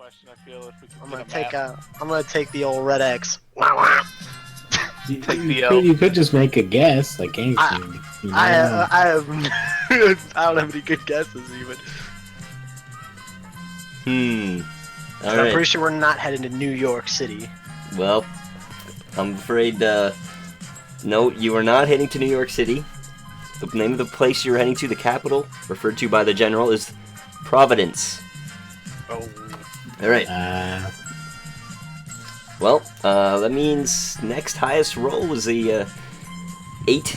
question. I feel if we could I'm get gonna a take map. I'm gonna take the old red X. You could just make a guess, like anything. I have I don't have any good guesses even. All I'm right. pretty sure we're not heading to New York City. Well, I'm afraid, no, you are not heading to New York City. The name of the place you're heading to, the capital, referred to by the general, is Providence. Oh, All right. Well, that means next highest roll was a 8.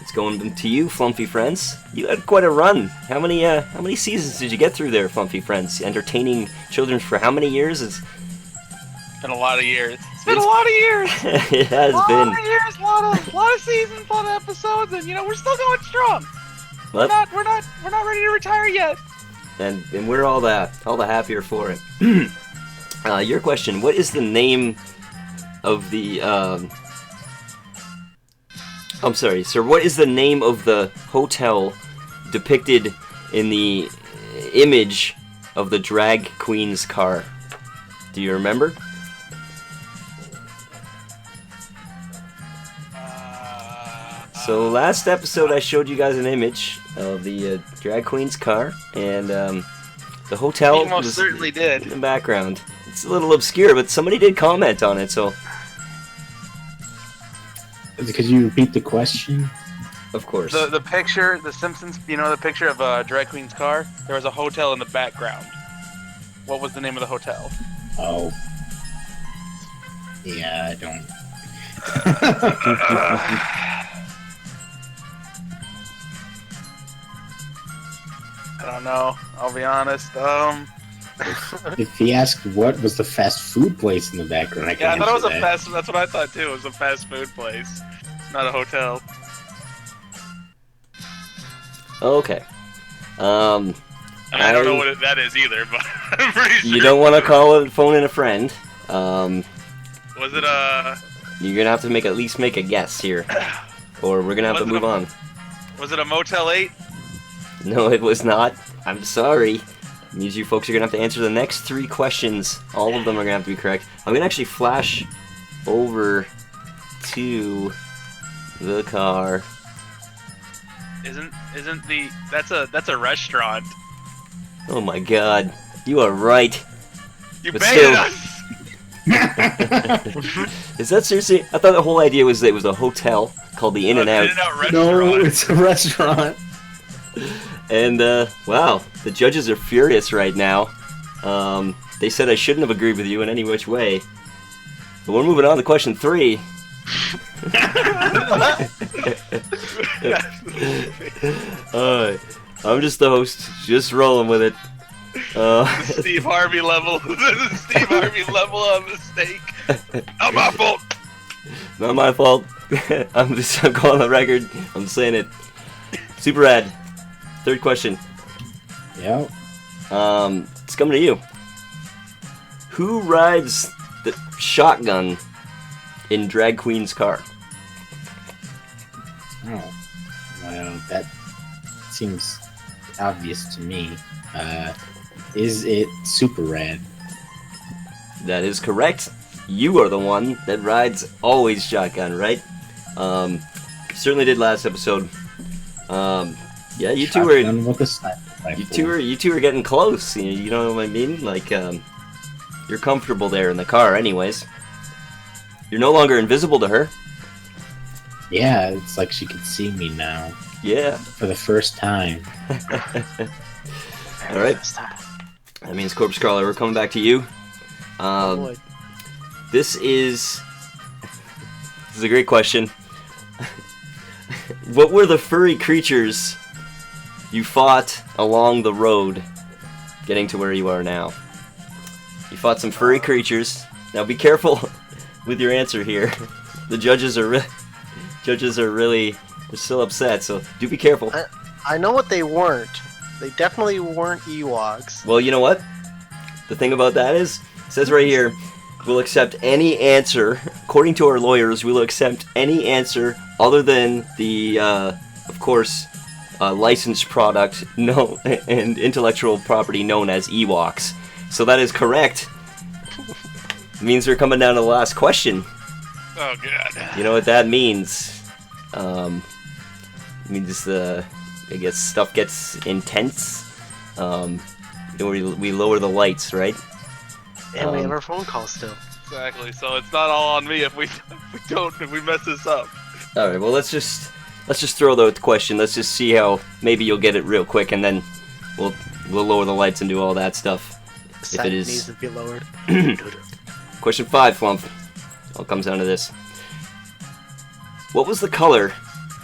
It's going to you, Flumpy Friends. You had quite a run. How many seasons did you get through there, Flumpy Friends? Entertaining children for how many years? it's been a lot of years. It's been a lot of years. It has A been. lot of years, lot of seasons, a lot of episodes, and we're still going strong. Well, We're not ready to retire yet. and we're all the happier for it. Your question: what is the name of the? I'm sorry, sir. What is the name of the hotel depicted in the image of the drag queen's car? Do you remember? So last episode I showed you guys an image of the drag queen's car, and the hotel You most was certainly did. in the background. It's a little obscure, but somebody did comment on it, so Could you repeat the question? of course. The picture, The Simpsons, the picture of drag queen's car. There was a hotel in the background. What was the name of the hotel? Oh. Yeah, I don't. I don't know. I'll be honest. If he asked what was the fast food place in the background, I can Yeah, I thought it was answer a that. fast. That's what I thought too. It was a fast food place, not a hotel. Okay. I don't know what that is either, but I'm pretty sure. You don't want to call it phone in a friend. Was it a? You're gonna have to at least make a guess here, or we're gonna have to Was it move on. Was it a Motel 8? No, it was not. I'm sorry. It means you folks are gonna have to answer the next 3 questions. All of them are gonna have to be correct. I'm gonna actually flash over to the car. Isn't the? That's a restaurant. Oh my god, you are right. You But baited still- us. Is that seriously? I thought the whole idea was that it was a hotel called the In-N-Out. restaurant. No, it's a restaurant. And, wow, the judges are furious right now. They said I shouldn't have agreed with you in any which way. But we're moving on to question 3. I'm just the host, just rolling with it. Steve Harvey level. The Steve Harvey level of mistake. Not my fault. Not my fault. I'm going on the record. I'm saying it. Super rad. 3rd question. Yep. It's coming to you. Who rides the shotgun in Drag Queen's car? Oh. Well, that seems obvious to me. Is it Super Rad? That is correct. You are the one that rides always shotgun, right? Certainly did last episode. Yeah, you two were. Shotgun with a sniper rifle. You two are getting close. You know what I mean? Like, you're comfortable there in the car, anyways. You're no longer invisible to her. Yeah, it's like she could see me now Yeah. for the first time. All right. That means Corpse Crawler. We're coming back to you. Boy. This is a great question. What were the furry creatures you fought along the road getting to where you are now? You fought some furry creatures. Now be careful with your answer here. The judges are really they're still upset, so do be careful. I know what they weren't. They definitely weren't Ewoks. Well, you know what? The thing about that is, it says right here, we'll accept any answer. According to our lawyers, we'll accept any answer other than the, of course, licensed product and intellectual property known as Ewoks. So that is correct. Means we're coming down to the last question. Oh god. You know what that means? Means I guess stuff gets intense. We lower the lights, right? And we have our phone call still. Exactly. So it's not all on me if we mess this up. All right. Well, let's just throw the question. Let's just see how maybe you'll get it real quick, and then we'll lower the lights and do all that stuff. The If set it is needs to be lowered. question 5, Flump. All comes down to this. What was the color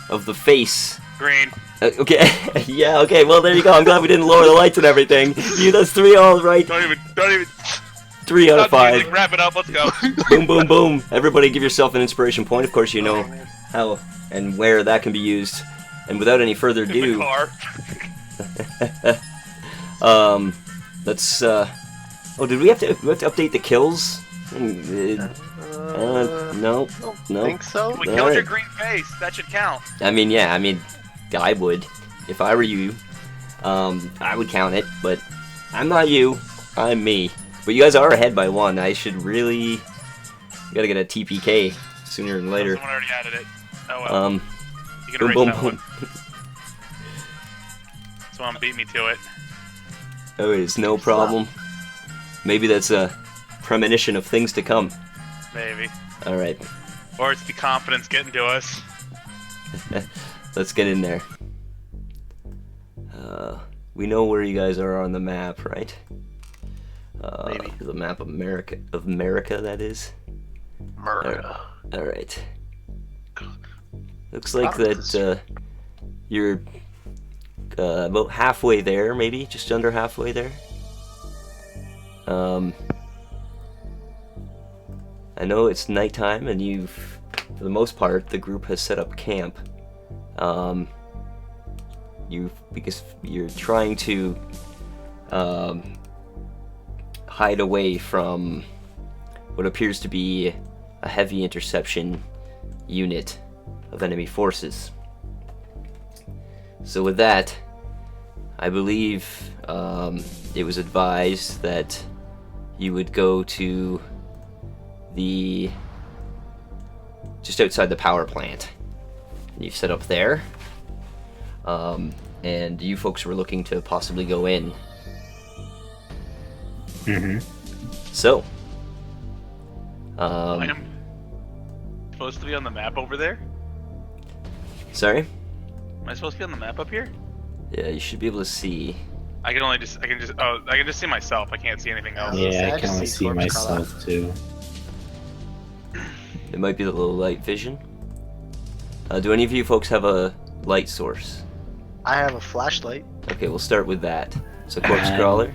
of the face? Green. Okay. Yeah. Okay. Well, there you go. I'm glad we didn't lower the lights and everything. That's 3 all right. Don't even. 3 out of Stop 5. music, wrap it up. Let's go. Boom, boom, boom. Everybody give yourself an inspiration point. Of course, you know how and where that can be used. And without any further In the ado, car. let's. Oh, did we have to update the kills? No. No. Think so? We All killed your right. green face. That should count. I mean, yeah. I mean, I would if I were you. I would count it, but I'm not you. I'm me. But you guys are ahead by 1. I should really. We gotta get a TPK sooner than later. Someone already added it. Oh well. You can Boom, erase boom, that boom. one. Someone beat me to it. Oh, it's no problem. Maybe that's a premonition of things to come. Maybe. All right, Or it's the confidence getting to us. let's get in there. We know where you guys are on the map, right? Maybe. The map of America, that is. Murder. All right. Looks like that you're about halfway there, maybe just under halfway there. I know it's nighttime, and you've, for the most part, the group has set up camp. Because you're trying to hide away from what appears to be a heavy interception unit of enemy forces. So with that, I believe it was advised that you would go to the just outside the power plant. And you've set up there, and you folks were looking to possibly go in. Mm-hmm. So, I am supposed to be on the map over there? sorry. Am I supposed to be on the map up here? Yeah, you should be able to see. I can just see myself. I can't see anything else. Yeah, I I can just only see see corpse color. myself too. It might be the low light vision. Do any of you folks have a light source? I have a flashlight. Okay, we'll start with that. So, corpse crawler.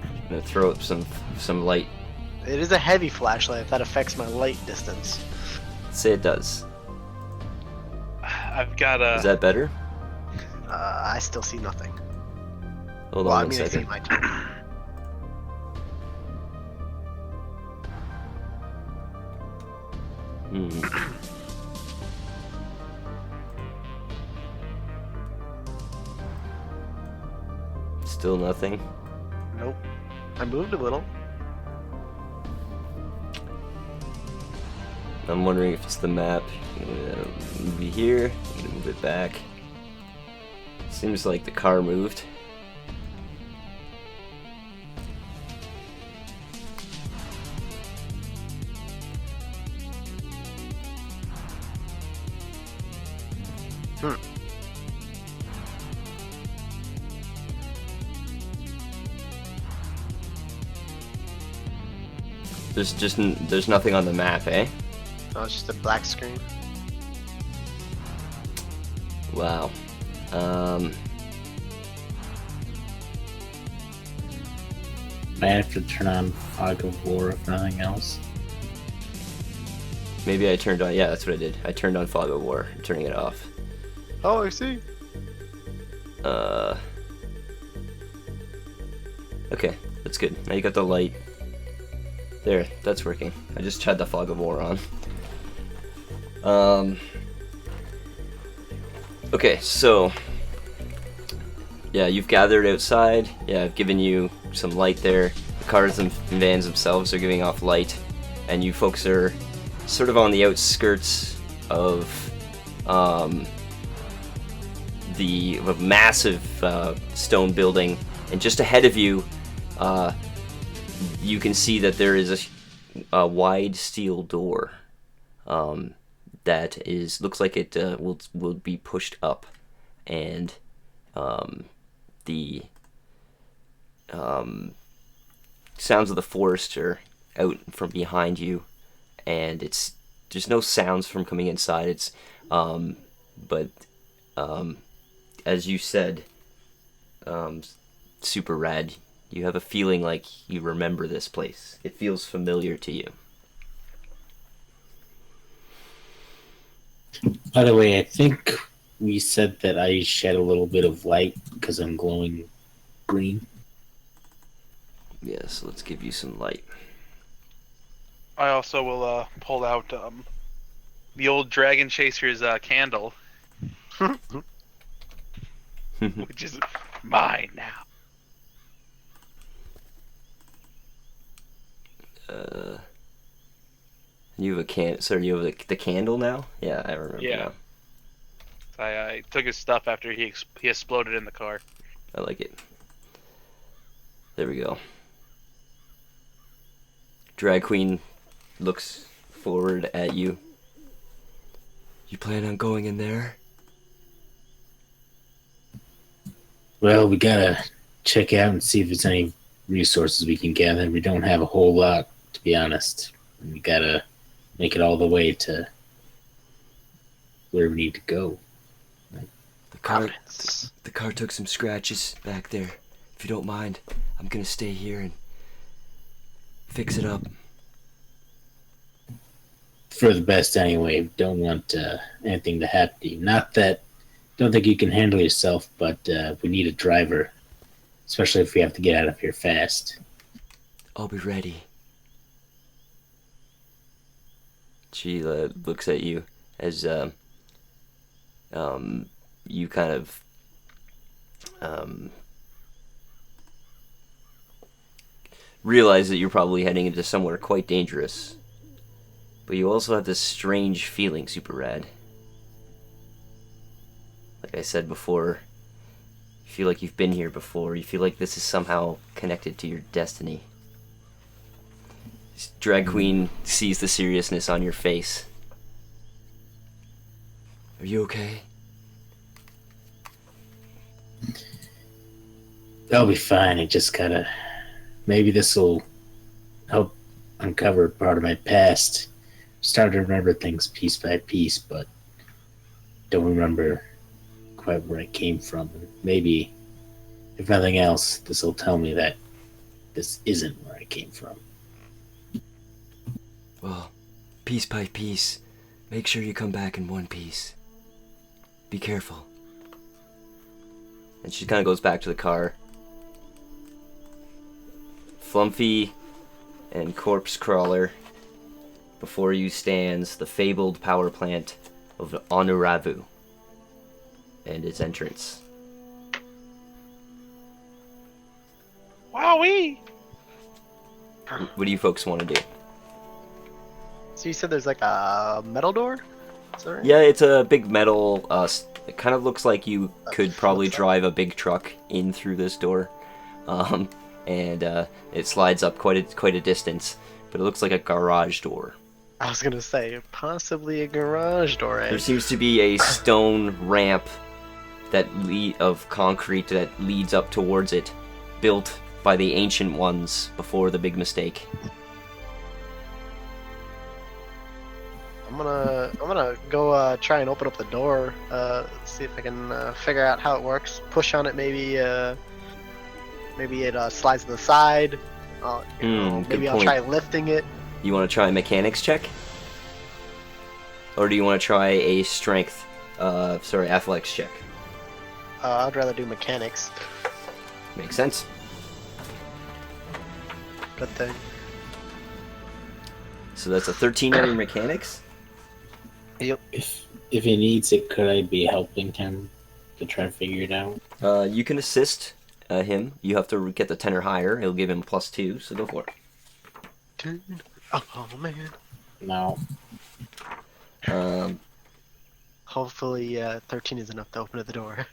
I'm gonna throw up some light. It is a heavy flashlight if that affects my light distance. Say it does. I've got a. Is that better? I still see nothing. Hold Well, on I one mean, I see second. my turn. Still nothing. Nope. I moved a little. I'm wondering if it's the map. I'm gonna move it here. I'm gonna move it back. Seems like the car moved. There's nothing on the map, eh? Oh, it's just a black screen. Wow. I have to turn on Fog of War if nothing else. Maybe I turned on. Yeah, that's what I did. I turned on Fog of War. I'm turning it off. Oh, I see. Okay, that's good. Now you got the light. There, that's working. I just had the Fog of War on. Okay, so yeah, you've gathered outside. Yeah, I've given you some light there. The cars and vans themselves are giving off light, and you folks are sort of on the outskirts of a massive stone building, and just ahead of you, you can see that there is a wide steel door that looks like it will be pushed up, and the sounds of the forest are out from behind you, and there's no sounds from coming inside. But as you said, Super Rad, you have a feeling like you remember this place. It feels familiar to you. By the way, I think we said that I shed a little bit of light because I'm glowing green. Yes, let's give you some light. I also will pull out the old Dragon Chaser's candle, which is mine now. You have you have the candle now? Yeah, I remember Yeah. now. I took his stuff after he exploded in the car. I like it. There we go. Drag Queen looks forward at you. You plan on going in there? Well, we gotta check out and see if there's any resources we can gather. We don't have a whole lot, to be honest. We gotta make it all the way to where we need to go. The car, Providence. the car took some scratches back there. If you don't mind, I'm gonna stay here and fix it up. For the best, anyway. Don't want anything to happen to you. Not that, don't think you can handle yourself, but we need a driver, especially if we have to get out of here fast. I'll be ready. She looks at you as you kind of realize that you're probably heading into somewhere quite dangerous. But you also have this strange feeling, Super Rad. Like I said before, you feel like you've been here before. You feel like this is somehow connected to your destiny. Drag Queen sees the seriousness on your face. Are you okay? I'll be fine. I just gotta. Maybe this will help uncover part of my past. Start to remember things piece by piece, but don't remember quite where I came from. Maybe, if nothing else, this will tell me that this isn't where I came from. Well, piece by piece, make sure you come back in one piece. Be careful. And she kind of goes back to the car. Flumpy and Corpse Crawler. Before you stands the fabled power plant of Onuravu and its entrance. Wowee! What do you folks want to do? So you said there's like a metal door? Is that right? Yeah, it's a big metal. It kind of looks like you could probably flips up. drive a big truck in through this door, and it slides up quite a distance. But it looks like a garage door. I was gonna say, possibly a garage door, eh? There seems to be a stone ramp of concrete that leads up towards it, built by the ancient ones before the big mistake. I'm gonna go try and open up the door. See if I can figure out how it works. Push on it, maybe it slides to the side. Good Maybe I'll point. try lifting it. You want to try a mechanics check? Or do you want to try a athletics check? I'd rather do mechanics. Makes sense. Good thing. So that's a 13 on your mechanics? If he needs it, could I be helping him to try and figure it out? You can assist him. You have to get the 10 or higher. It'll give him +2, so go for it. Oh man. No. Hopefully, 13 is enough to open the door.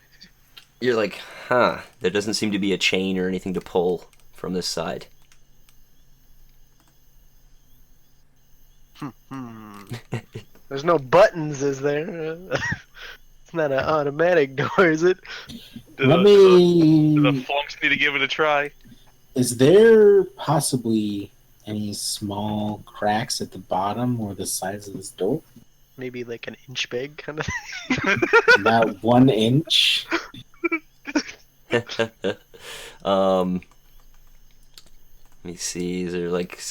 You're like, huh, there doesn't seem to be a chain or anything to pull from this side. There's no buttons, is there? It's not an automatic door, is it? Let Do me. the flunks need to give it a try? Is there possibly any small cracks at the bottom or the sides of this door? Maybe like an inch big, kind of. About 1 inch. Let me see. Is there like,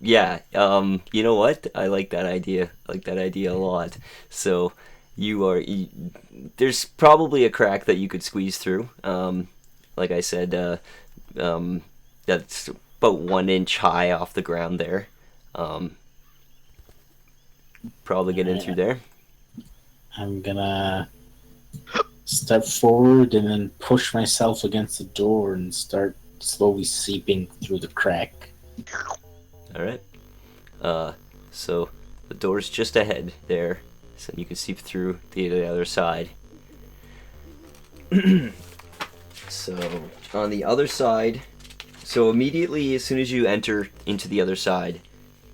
yeah? You know what? I like that idea. I like that idea a lot. So there's probably a crack that you could squeeze through. Like I said, that's about 1 inch high off the ground there. Probably get in through there. I'm gonna step forward and then push myself against the door and start slowly seeping through the crack. All right. So the door's just ahead there, so you can seep through the other side. So on the other side, so immediately as soon as you enter into the other side,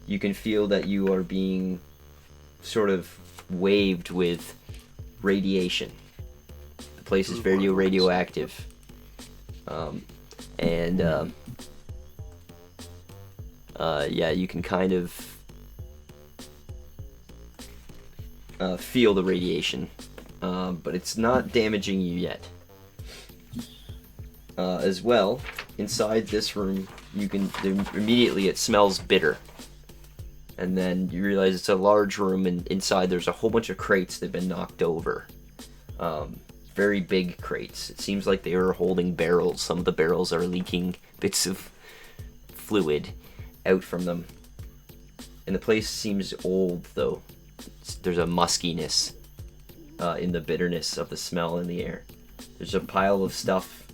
you can feel that you are being sort of waved with radiation. The place is very radioactive. Yeah, you can kind of feel the radiation, but it's not damaging you yet. As well, inside this room, immediately it smells bitter. And then you realize it's a large room, and inside there's a whole bunch of crates that have been knocked over. Very big crates. It seems like they are holding barrels. Some of the barrels are leaking bits of fluid out from them. And the place seems old, though. There's a muskiness in the bitterness of the smell in the air. There's a pile of stuff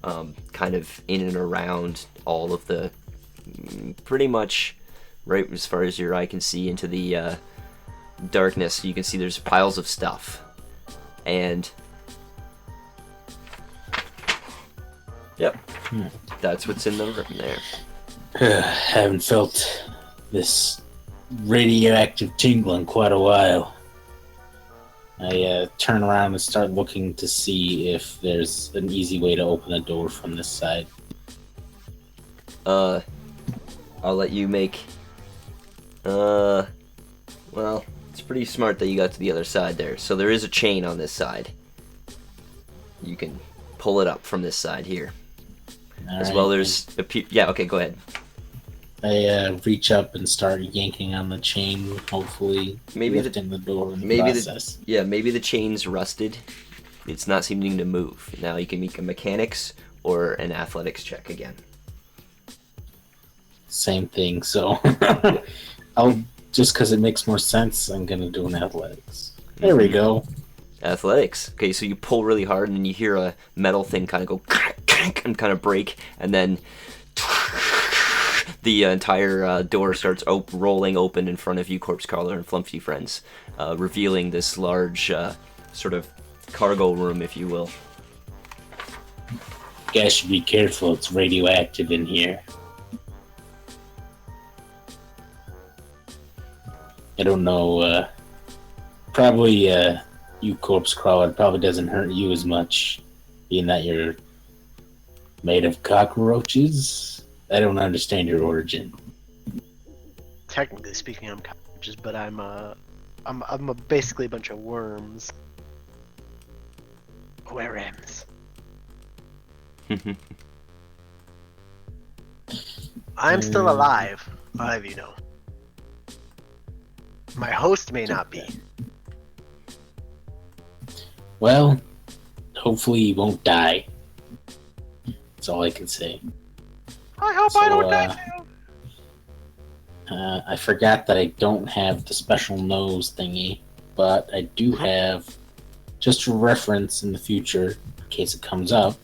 kind of in and around all of the... pretty much right as far as your eye can see into the darkness. You can see there's piles of stuff. And... yep. That's what's in the room there. Haven't felt this radioactive tingle in quite a while. I turn around and start looking to see if there's an easy way to open the door from this side. I'll let you make... well, it's pretty smart that you got to the other side there. So there is a chain on this side. You can pull it up from this side here. As well, there's a yeah, okay, go ahead. I reach up and start yanking on the chain, hopefully lifting the door in the process. Maybe the chain's rusted. It's not seeming to move. Now you can make a mechanics or an athletics check again. Same thing, so I'll just because it makes more sense, I'm gonna do an athletics. There we go. Athletics. Okay, so you pull really hard and then you hear a metal thing kind of go and kind of break, and then the entire door starts rolling open in front of you, Corpse Crawler and Flumpy Friends, revealing this large sort of cargo room, if you will. You guys should be careful, it's radioactive in here. I don't know, probably you, Corpse Crawler, probably doesn't hurt you as much, being that you're made of cockroaches. I don't understand your origin. Technically speaking, I'm cockroaches, but I'm basically a bunch of worms. Worms. I'm still alive, I'll have you know. My host may not be. Well, hopefully you won't die. That's all I can say. I hope I don't die too. I forgot that I don't have the special nose thingy, but I do have, just for reference in the future, in case it comes up,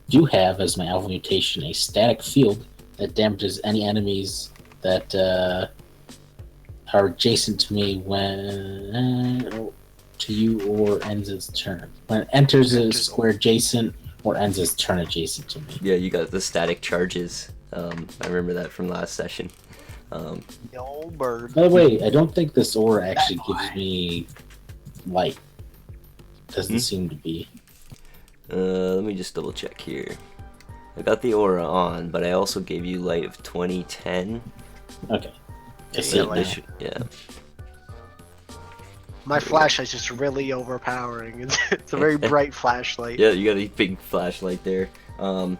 do have as my alpha mutation a static field that damages any enemies that are adjacent to me when to you or ends its turn. When it enters a square adjacent or ends its turn adjacent to me. Yeah, you got the static charges. I remember that from last session. The old bird. By the way, I don't think this aura actually gives me light. Doesn't seem to be. Let me just double check here. I got the aura on, but I also gave you light of 2010. Okay. Just Yeah, Yeah. My flashlight's just really overpowering. It's a very bright flashlight. Yeah, you got a big flashlight there. And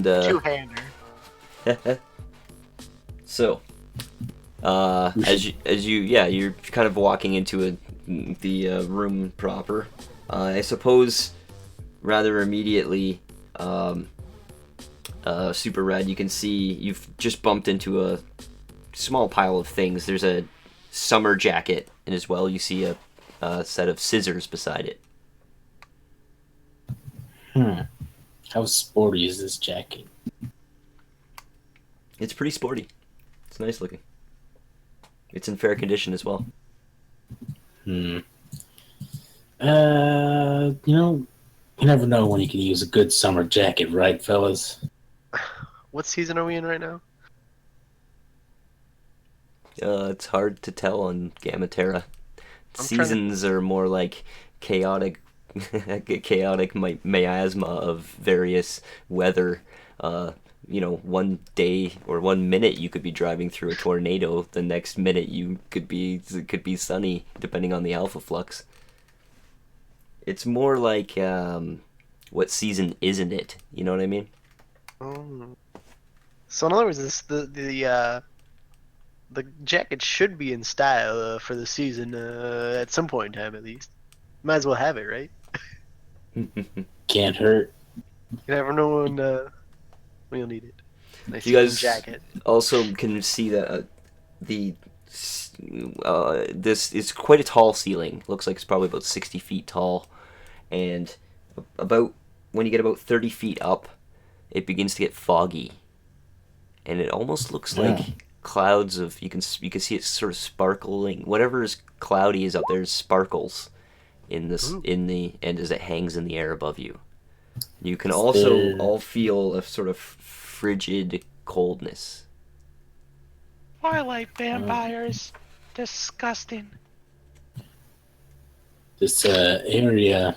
Two-hander. so, you're kind of walking into the room proper. I suppose rather immediately, Super Red, you can see you've just bumped into a small pile of things. There's a summer jacket, and as well you see a set of scissors beside it. How sporty is this jacket? It's pretty sporty. It's nice looking. It's in fair condition as well. You never know when you can use a good summer jacket, right, fellas? What season are we in right now? It's hard to tell on Gammatera. I'm Seasons are more like chaotic miasma of various weather. One day or 1 minute you could be driving through a tornado. The next minute it could be sunny, depending on the alpha flux. It's more like what season isn't it? You know what I mean? Oh. So in other words, the jacket should be in style for the season at some point in time at least. Might as well have it, right? Can't hurt. You never know when you'll need it. Nice You guys jacket. also can see that this is quite a tall ceiling. Looks like it's probably about 60 feet tall, and when you get about 30 feet up, it begins to get foggy, and it almost looks like clouds of you can see it sort of sparkling. Whatever is cloudy is up there sparkles and as it hangs in the air above you. You can also all feel a sort of frigid coldness. Twilight vampires. Disgusting. This area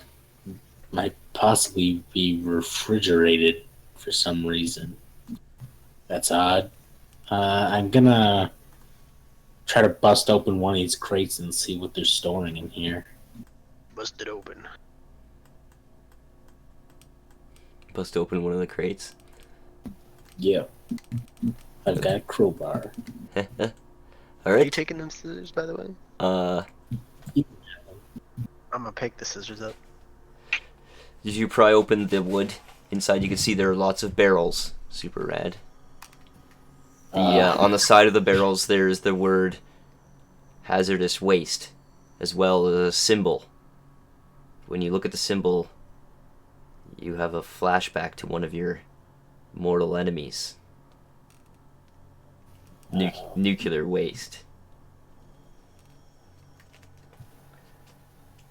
might possibly be refrigerated for some reason. That's odd. I'm gonna try to bust open one of these crates and see what they're storing in here. Bust it open. Bust open one of the crates. Yeah. I've got a crowbar. All Are you right. taking them scissors, by the way? I'm gonna pick the scissors up. Did you pry open the wood? Inside you can see there are lots of barrels. Super rad. On the side of the barrels there's the word hazardous waste, as well as a symbol. When you look at the symbol, you have a flashback to one of your mortal enemies. Nuclear waste.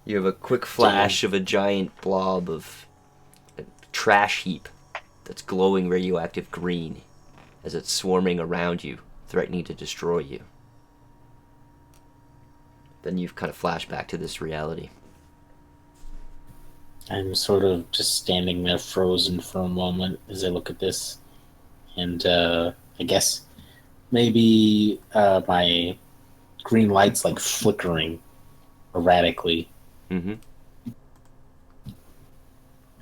You have a quick flash of a giant blob of a trash heap that's glowing radioactive green as it's swarming around you, threatening to destroy you. Then you've kind of flashed back to this reality. I'm sort of just standing there frozen for a moment as I look at this. And I guess maybe my green light's like flickering erratically. Mm-hmm.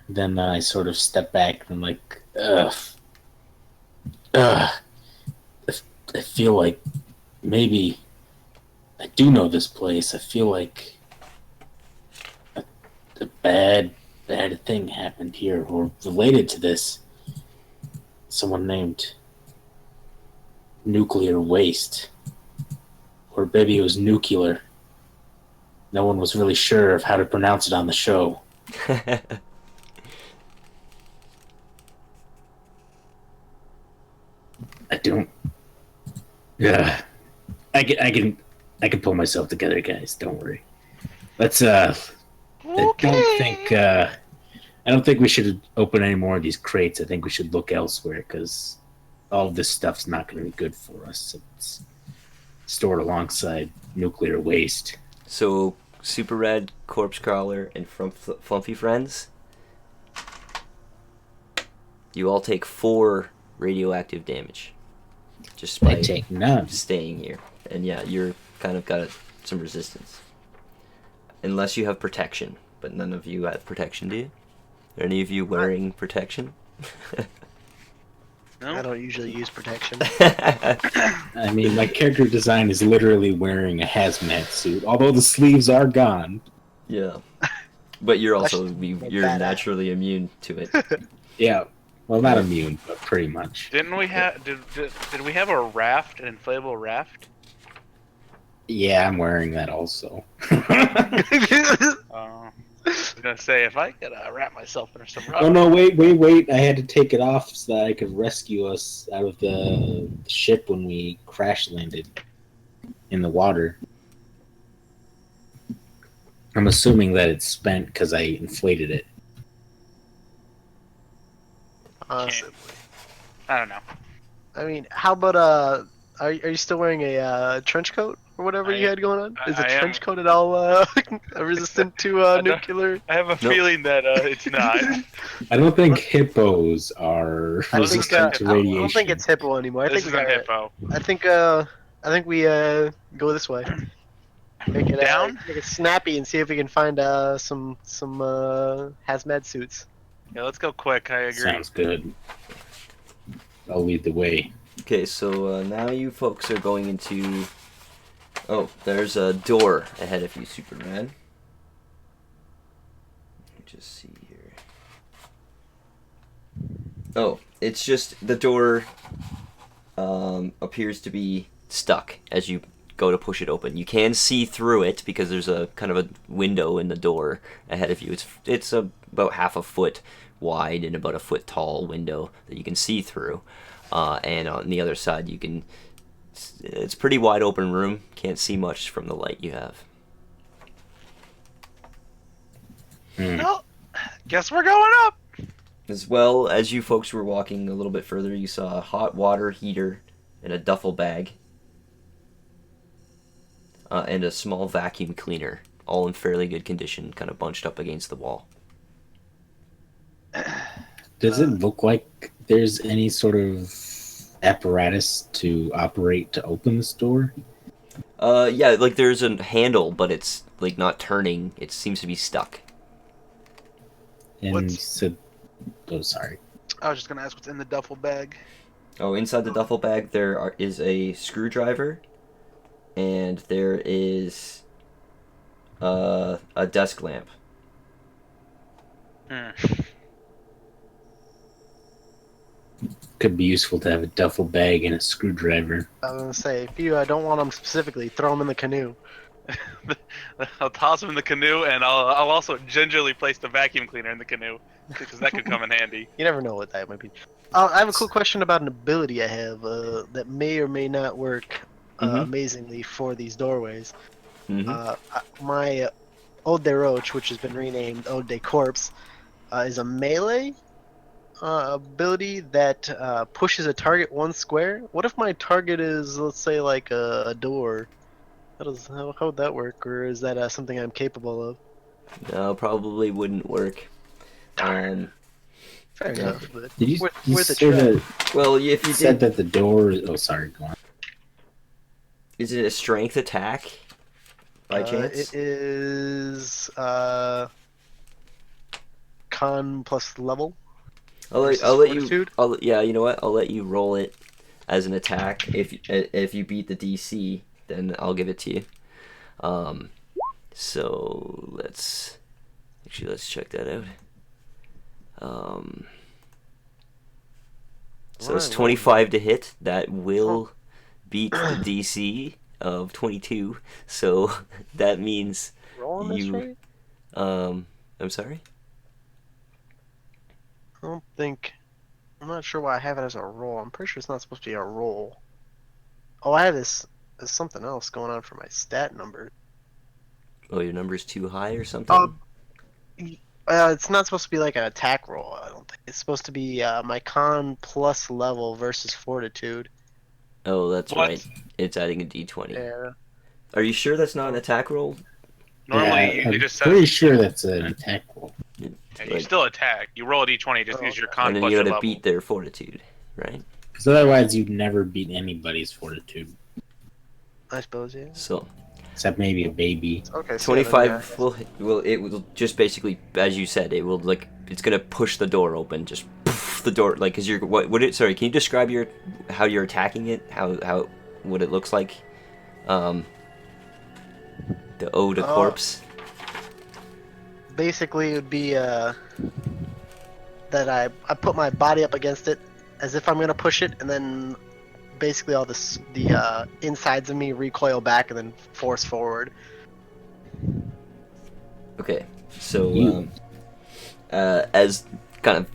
Then I sort of step back and I'm like, ugh. I feel like maybe I do know this place. I feel like a bad thing happened here or related to this. Someone named Nuclear Waste. Or maybe it was nuclear. No one was really sure of how to pronounce it on the show. I don't. Yeah, I can pull myself together, guys. Don't worry. Let's. I don't think we should open any more of these crates. I think we should look elsewhere because all of this stuff's not going to be good for us. It's stored alongside nuclear waste. So, Super Red, Corpse Crawler, and Flumpy Friends, you all take 4 radioactive damage. Just I by take none. staying here. And yeah, you're kind of got some resistance. Unless you have protection. But none of you have protection, do you? Are any of you wearing protection? I No. don't usually use protection. I mean, my character design is literally wearing a hazmat suit, although the sleeves are gone. Yeah. But you're also That's you're badass. naturally immune to it. Yeah, well, not immune, but pretty much. Didn't we have did we have a raft, an inflatable raft? Yeah, I'm wearing that also. I was gonna say if I could wrap myself in some Oh no, wait! I had to take it off so that I could rescue us out of the ship when we crash landed in the water. I'm assuming that it's spent because I inflated it. Possibly. I don't know. I mean, how about are you still wearing a trench coat or whatever you I- had going on? Is a I am. trench coat at all resistant to I don't- nuclear? I have a Nope. feeling that it's not. I don't think hippos are I resistant to radiation. I don't think it's hippo anymore. I This think we isn't got. hippo. I think we go this way. Make it Down? make it snappy and see if we can find some hazmat suits. Yeah, let's go quick. I agree. Sounds good. I'll lead the way. Okay, so now you folks are going into... Oh, there's a door ahead of you, Superman. Let me just see here. Oh, it's just the door appears to be stuck as you go to push it open. You can see through it because there's a kind of a window in the door ahead of you. It's about half a foot wide and about a foot tall window that you can see through. And on the other side, it's pretty wide open room. Can't see much from the light you have. Well, guess we're going up. As well as you folks were walking a little bit further, you saw a hot water heater and a duffel bag. And a small vacuum cleaner, all in fairly good condition, kind of bunched up against the wall. Does it look like there's any sort of apparatus to operate to open this door? Yeah, like there's a handle, but it's like not turning. It seems to be stuck. And What's- you said, oh, sorry. I was just gonna ask what's in the duffel bag. Oh, inside the duffel bag is a screwdriver, and there is a desk lamp. Could be useful to have a duffel bag and a screwdriver. I was gonna say, if you don't want them specifically, throw them in the canoe. I'll toss him in the canoe, and I'll also gingerly place the vacuum cleaner in the canoe because that could come in handy. You never know what that might be. I have a cool question about an ability I have that may or may not work Mhm. amazingly for these doorways. Mm-hmm. My Old Day Roach, which has been renamed Old Day Corpse, is a melee ability that pushes a target one square. What if my target is, let's say, like a door? How would that work, or is that something I'm capable of? No, probably wouldn't work. Fair Yeah. enough. But Did you, worth you a say try. that, Well, if you you said did, that the door... Oh, sorry, go on. is it a strength attack by chance? It is con plus level. I'll let you. Fortitude? Yeah, you know what? I'll let you roll it as an attack. If you beat the DC, then I'll give it to you. So let's check that out. So it's Right, 25 to hit. That will beat the DC of 22. So that means Rolling this You- right? I'm sorry. I don't think I'm not sure why I have it as a roll. I'm pretty sure it's not supposed to be a roll. Oh, I have this. There's something else going on for my stat number. Oh, your number's too high or something? Oh, it's not supposed to be like an attack roll. I don't think it's supposed to be my con plus level versus fortitude. Oh, that's What? right. It's adding a d20. Yeah. Are you sure that's not an attack roll? Normally, Yeah, you I'm just pretty said sure that's an attack roll. yeah, you Like- still attack. You roll a d20, just Oh, use your okay. con and then plus you your gotta level. beat their fortitude, right? Because otherwise, you'd never beat anybody's fortitude, I suppose, yeah. So except maybe a baby. Okay, so 25 it will just basically, as you said, it will like it's gonna push the door open, just poof, the door like, cause you're what it. Sorry, can you describe how you're attacking it? How what it looks like? The ode to corpse. basically it would be that I put my body up against it as if I'm gonna push it, and then basically all the insides of me recoil back and then force forward. Okay, so You. as kind of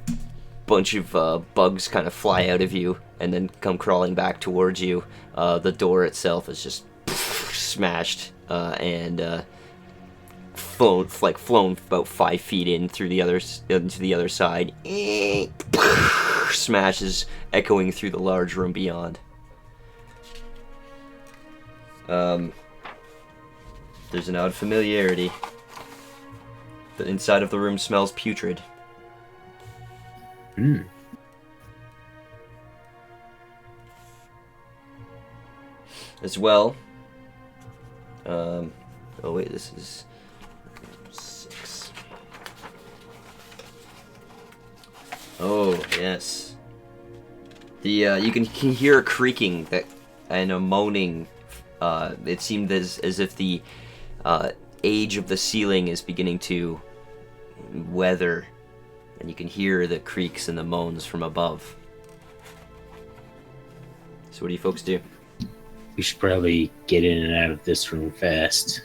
bunch of bugs kind of fly out of you and then come crawling back towards you, the door itself is just smashed and flown about 5 feet into the other side. Smashes, echoing through the large room beyond. There's an odd familiarity. The inside of the room smells putrid. Hmm. As well. Oh wait, this is 6. Oh yes. The you can hear a creaking and a moaning. It seemed as if the age of the ceiling is beginning to weather, and you can hear the creaks and the moans from above. So what do you folks do? We should probably get in and out of this room fast.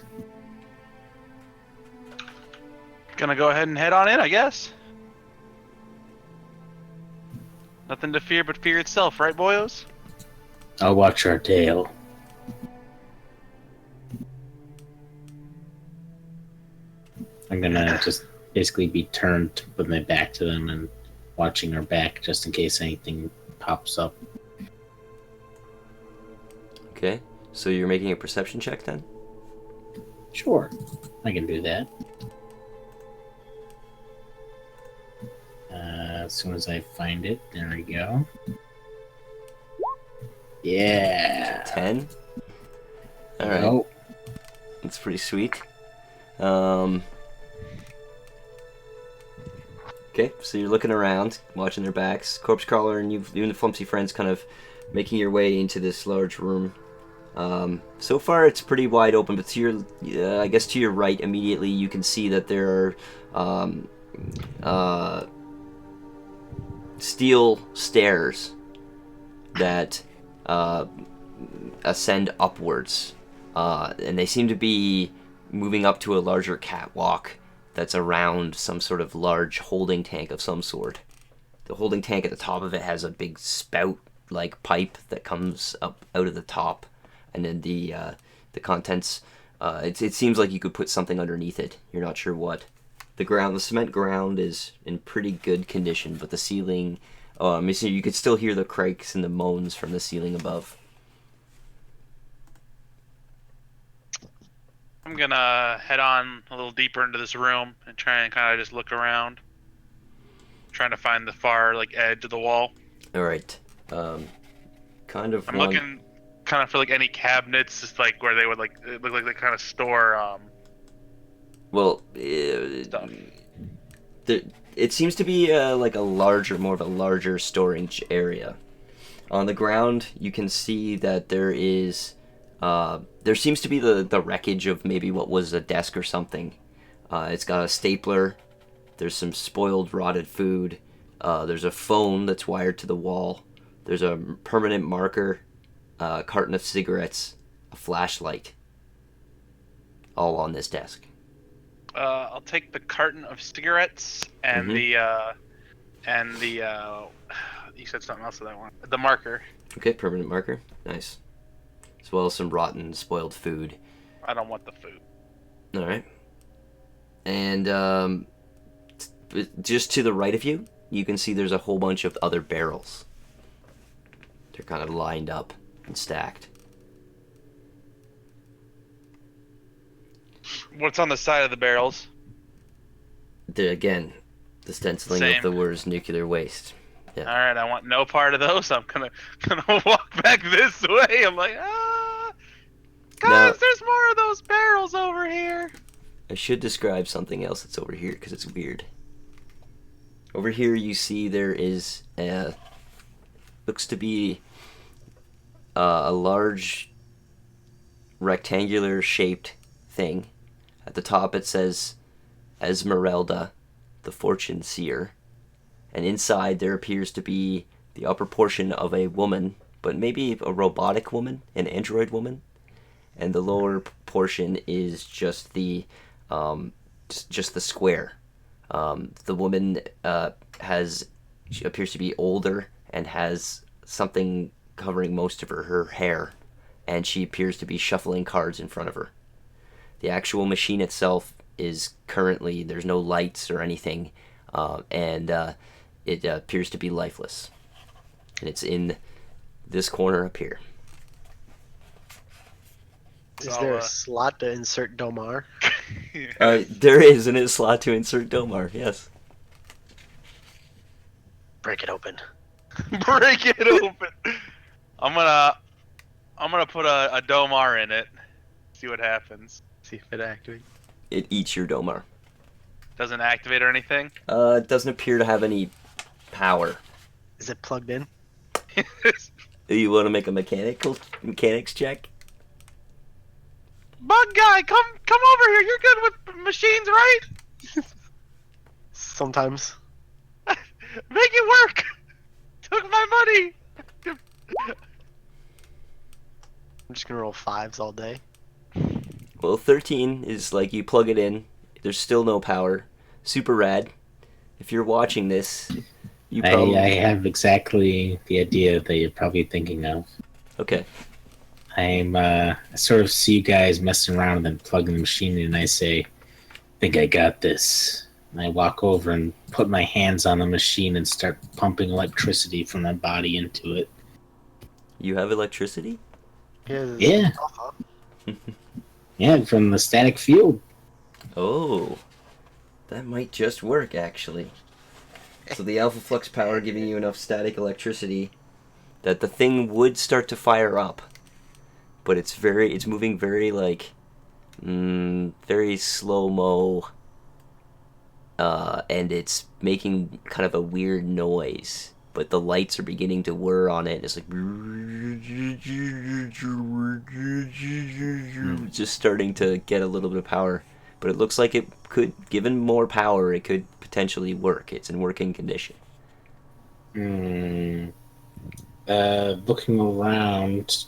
Gonna go ahead and head on in, I guess. Nothing to fear but fear itself, right, boyos? I'll watch our tail. I'm gonna just basically be turned with my back to them and watching our back just in case anything pops up. Okay, so you're making a perception check then? Sure, I can do that. As soon as I find it, there we go. Yeah. 10? Alright, Oh, that's pretty sweet. Okay, so you're looking around, watching their backs. Corpse Crawler and you and the Flumpsy friends kind of making your way into this large room. So far it's pretty wide open, but to your, I guess to your right immediately you can see that there are steel stairs that ascend upwards, and they seem to be moving up to a larger catwalk that's around some sort of large holding tank of some sort. The holding tank at the top of it has a big spout-like pipe that comes up out of the top, and then the contents. It seems like you could put something underneath it. You're not sure what. The cement ground is in pretty good condition, but the ceiling, you could still hear the cracks and the moans from the ceiling above. I'm gonna head on a little deeper into this room and try and kind of just look around, trying to find the far edge of the wall. All right. Kind of. I'm looking kind of for any cabinets, just where they would it look like they kind of store Well, stuff. it seems to be more of a larger storage area. On the ground, you can see that there seems to be the wreckage of maybe what was a desk or something. It's got a stapler. There's some spoiled, rotted food. There's a phone that's wired to the wall. There's a permanent marker, a carton of cigarettes, a flashlight, all on this desk. I'll take the carton of cigarettes and the you said something else with that one. The marker. Okay, permanent marker. Nice. As well as some rotten, spoiled food. I don't want the food. All right. And just to the right of you, you can see there's a whole bunch of other barrels. They're kind of lined up and stacked. What's on the side of the barrels? Again, the stenciling Same. of the words nuclear waste. All right, I want no part of those. I'm gonna walk back this way. I'm like, guys, there's more of those barrels over here. I should describe something else that's over here because it's weird. Over here you see there is looks to be a large rectangular shaped thing. At the top it says Esmeralda, the Fortune Seer. And inside there appears to be the upper portion of a woman, but maybe a robotic woman, an android woman. And the lower portion is just the just the square. The woman she appears to be older and has something covering most of her hair, and she appears to be shuffling cards in front of her. The actual machine itself is currently, there's no lights or anything, and it appears to be lifeless. And it's in this corner up here. Is there a slot to insert Domar? There is a slot to insert Domar, yes. Break it open. Break it open. I'm gonna put a Domar in it. See what happens. See if it activates. It eats your Domar. Doesn't activate or anything. It doesn't appear to have any power. Is it plugged in? You want to make a mechanics check? Bug guy, come over here. You're good with machines, right? Sometimes. Make it work. Took my money. I'm just gonna roll 5s all day. Well, 13 is like you plug it in. There's still no power. Super rad. If you're watching this, you probably... I have exactly the idea that you're probably thinking of. Okay. I sort of see you guys messing around and then plugging the machine in, and I say, think I got this. And I walk over and put my hands on the machine and start pumping electricity from my body into it. You have electricity? Yeah. Yeah, from the static field. Oh. That might just work, actually. So the alpha flux power giving you enough static electricity that the thing would start to fire up. But it's moving very, like, very slow-mo, and it's making kind of a weird noise, but the lights are beginning to whir on it, and it's like, just starting to get a little bit of power, but it looks like it could, given more power, it could potentially work. It's in working condition. Looking around...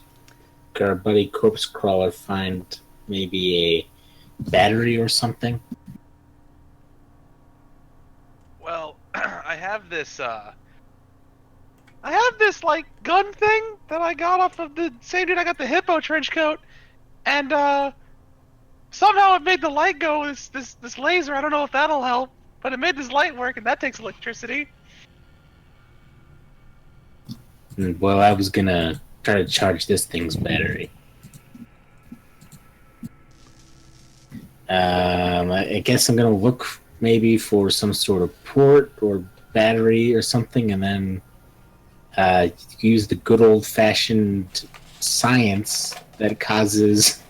Could our buddy Corpse Crawler find maybe a battery or something? Well, I have this like gun thing that I got off of the same dude I got the hippo trench coat, and somehow it made the light go. This laser. I don't know if that'll help, but it made this light work, and that takes electricity. Well, I was gonna try to charge this thing's battery. I guess I'm gonna look maybe for some sort of port or battery or something, and then use the good old-fashioned science that causes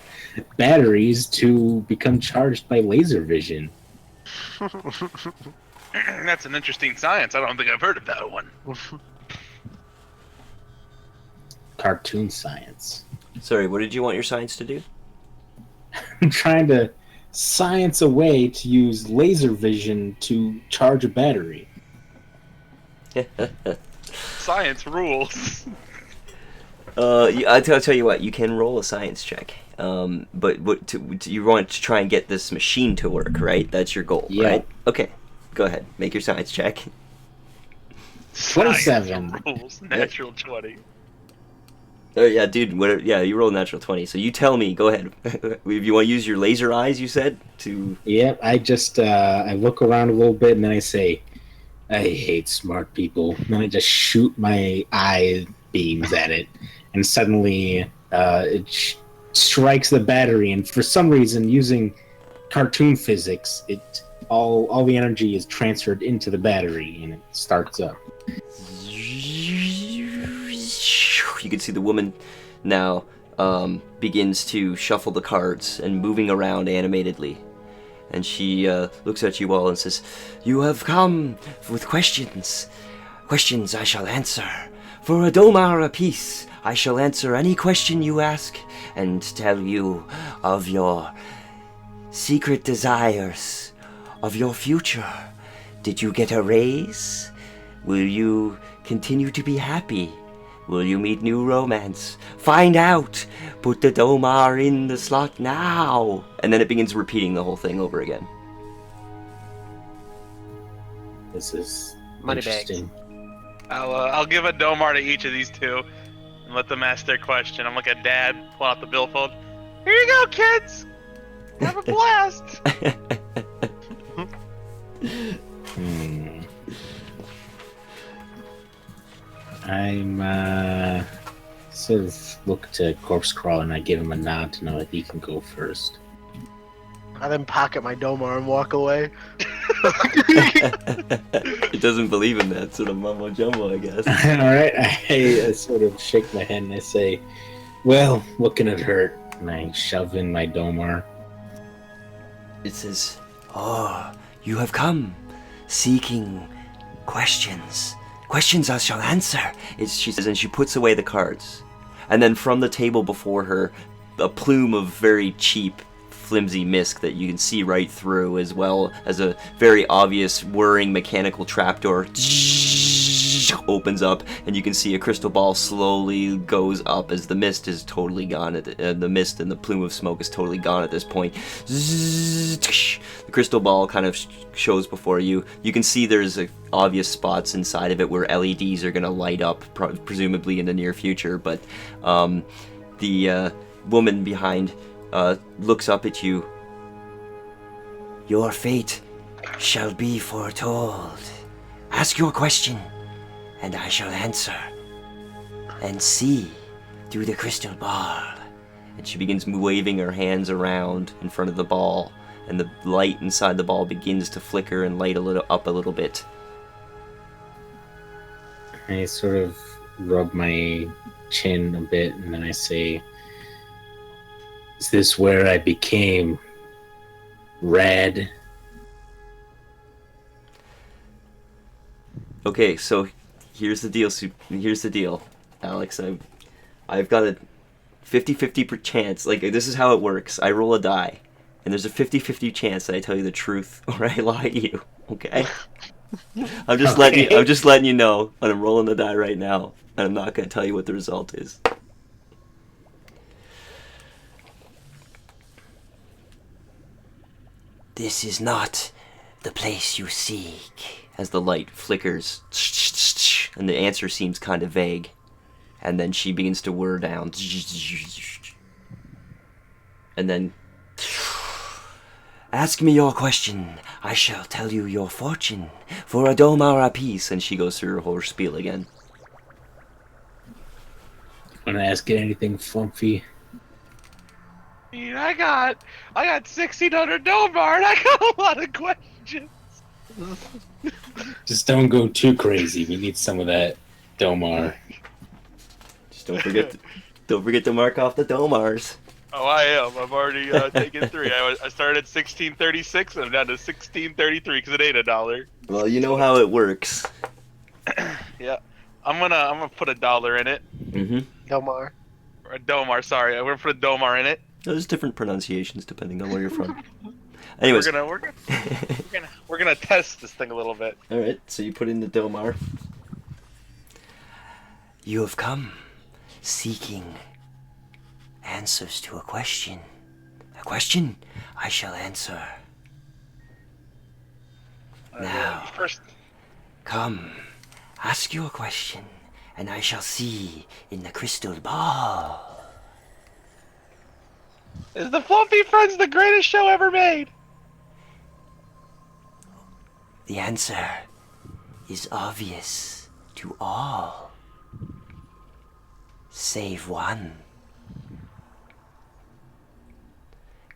batteries to become charged by laser vision. That's an interesting science. I don't think I've heard of that one. Cartoon science. Sorry, what did you want your science to do? I'm trying to science a way to use laser vision to charge a battery. Science rules. I'll tell you what, you can roll a science check. But you want to try and get this machine to work, right? That's your goal, Yeah. right? Okay, go ahead. Make your science check. 27. Science rules. Natural 20. Oh yeah, dude. Yeah, you rolled a natural 20. So you tell me. Go ahead. If you want to use your laser eyes, you said to. Yep, I just I look around a little bit and then I say, I hate smart people. And then I just shoot my eye beams at it, and suddenly it strikes the battery. And for some reason, using cartoon physics, all the energy is transferred into the battery, and it starts up. You can see the woman now begins to shuffle the cards and moving around animatedly. And she looks at you all and says, "You have come with questions. Questions I shall answer. For a domar apiece, I shall answer any question you ask and tell you of your secret desires, of your future. Did you get a raise? Will you continue to be happy? Will you meet new romance? Find out! Put the domar in the slot now!" And then it begins repeating the whole thing over again. This is Moneybags. interesting. I'll give a domar to each of these two and let them ask their question. I'm like a dad pulling out the billfold. Here you go, kids. Have a blast. I'm sort of look to Corpse Crawl and I give him a nod to know that he can go first. I then pocket my Domar and walk away. It doesn't believe in that sort of mumbo jumbo, I guess. Alright, I sort of shake my head and I say, well, what can it hurt? And I shove in my Domar. It says, "Oh, you have come seeking questions. Questions I shall answer." She says, and she puts away the cards. And then from the table before her, a plume of very cheap, flimsy mist that you can see right through, as well as a very obvious whirring mechanical trapdoor opens up, and you can see a crystal ball slowly goes up as the mist is totally gone. The mist and the plume of smoke is totally gone at this point. The crystal ball kind of shows before you. You can see there's obvious spots inside of it where LEDs are going to light up, presumably in the near future, but the woman behind looks up at you. "Your fate shall be foretold. Ask your question, and I shall answer. And see through the crystal ball." And she begins waving her hands around in front of the ball, and the light inside the ball begins to flicker and light up a little bit. I sort of rub my chin a bit and then I say, is this where I became red? Okay, so here's the deal. Here's the deal, Alex. I've got a 50-50 chance. Like, this is how it works. I roll a die, and there's a 50-50 chance that I tell you the truth or I lie to you. Okay. I'm just letting you know. And I'm rolling the die right now, and I'm not gonna tell you what the result is. "This is not the place you seek," as the light flickers, and the answer seems kind of vague. And then she begins to whir down. And then, "Ask me your question. I shall tell you your fortune. For a domar apiece." And she goes through her whole spiel again. Want to ask it anything flumpy? I mean, I got 1,600 domar and I got a lot of questions. Just don't go too crazy. We need some of that Domar. Just don't forget to mark off the domars. Oh, I am. I've already taken 3. I started at 1636 and I'm down to 1633 because it ain't $1. Well, you know how it works. Yeah, I'm gonna put $1 in it. Mm-hmm. Domar. Or a domar, sorry. I'm gonna put a domar in it. There's different pronunciations depending on where you're from. Anyways. We're gonna test this thing a little bit. Alright, so you put in the domar. "You have come seeking answers to a question. A question I shall answer. Now, First, come, Ask your question, and I shall see in the crystal ball. Is the Flumpy Friends the greatest show ever made? The answer is obvious to all, save one.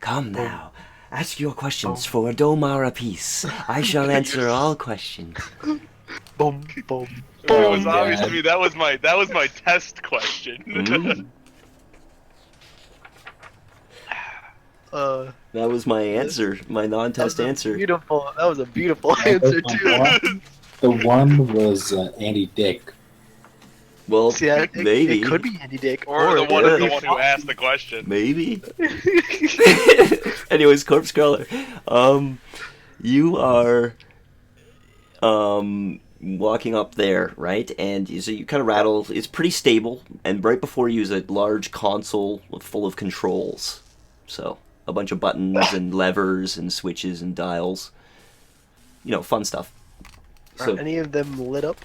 Come now, ask your questions for a Domara piece. I shall answer all questions. Boom, boom. It was Oh, obvious to God. me that was my test question. Mm. That was my answer, my non-test answer. Beautiful. That was a beautiful answer too. The one was Andy Dick. Well, See, it maybe. it could be Andy Dick or the it one could the be one who asked the question. Maybe. Anyways, Corpse Crawler. You are walking up there, right? And so you kind of rattle. It's pretty stable, and right before you is a large console full of controls. So a bunch of buttons and levers and switches and dials. You know, fun stuff. Are any of them lit up?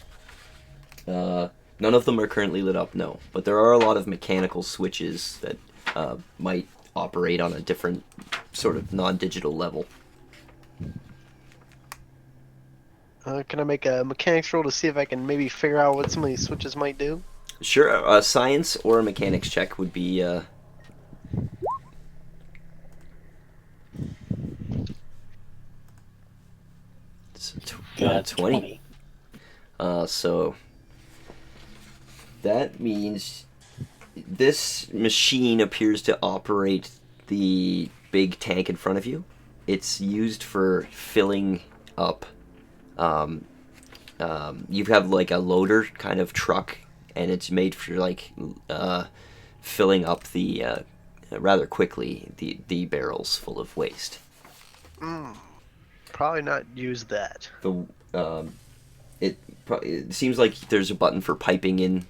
None of them are currently lit up, no. But there are a lot of mechanical switches that might operate on a different sort of non-digital level. Can I make a mechanics roll to see if I can maybe figure out what some of these switches might do? Sure, a science or a mechanics check would be... Got 20. So that means this machine appears to operate the big tank in front of you. It's used for filling up. You have like a loader kind of truck, and it's made for like filling up the rather quickly the barrels full of waste. Probably not use that. It seems like there's a button for piping in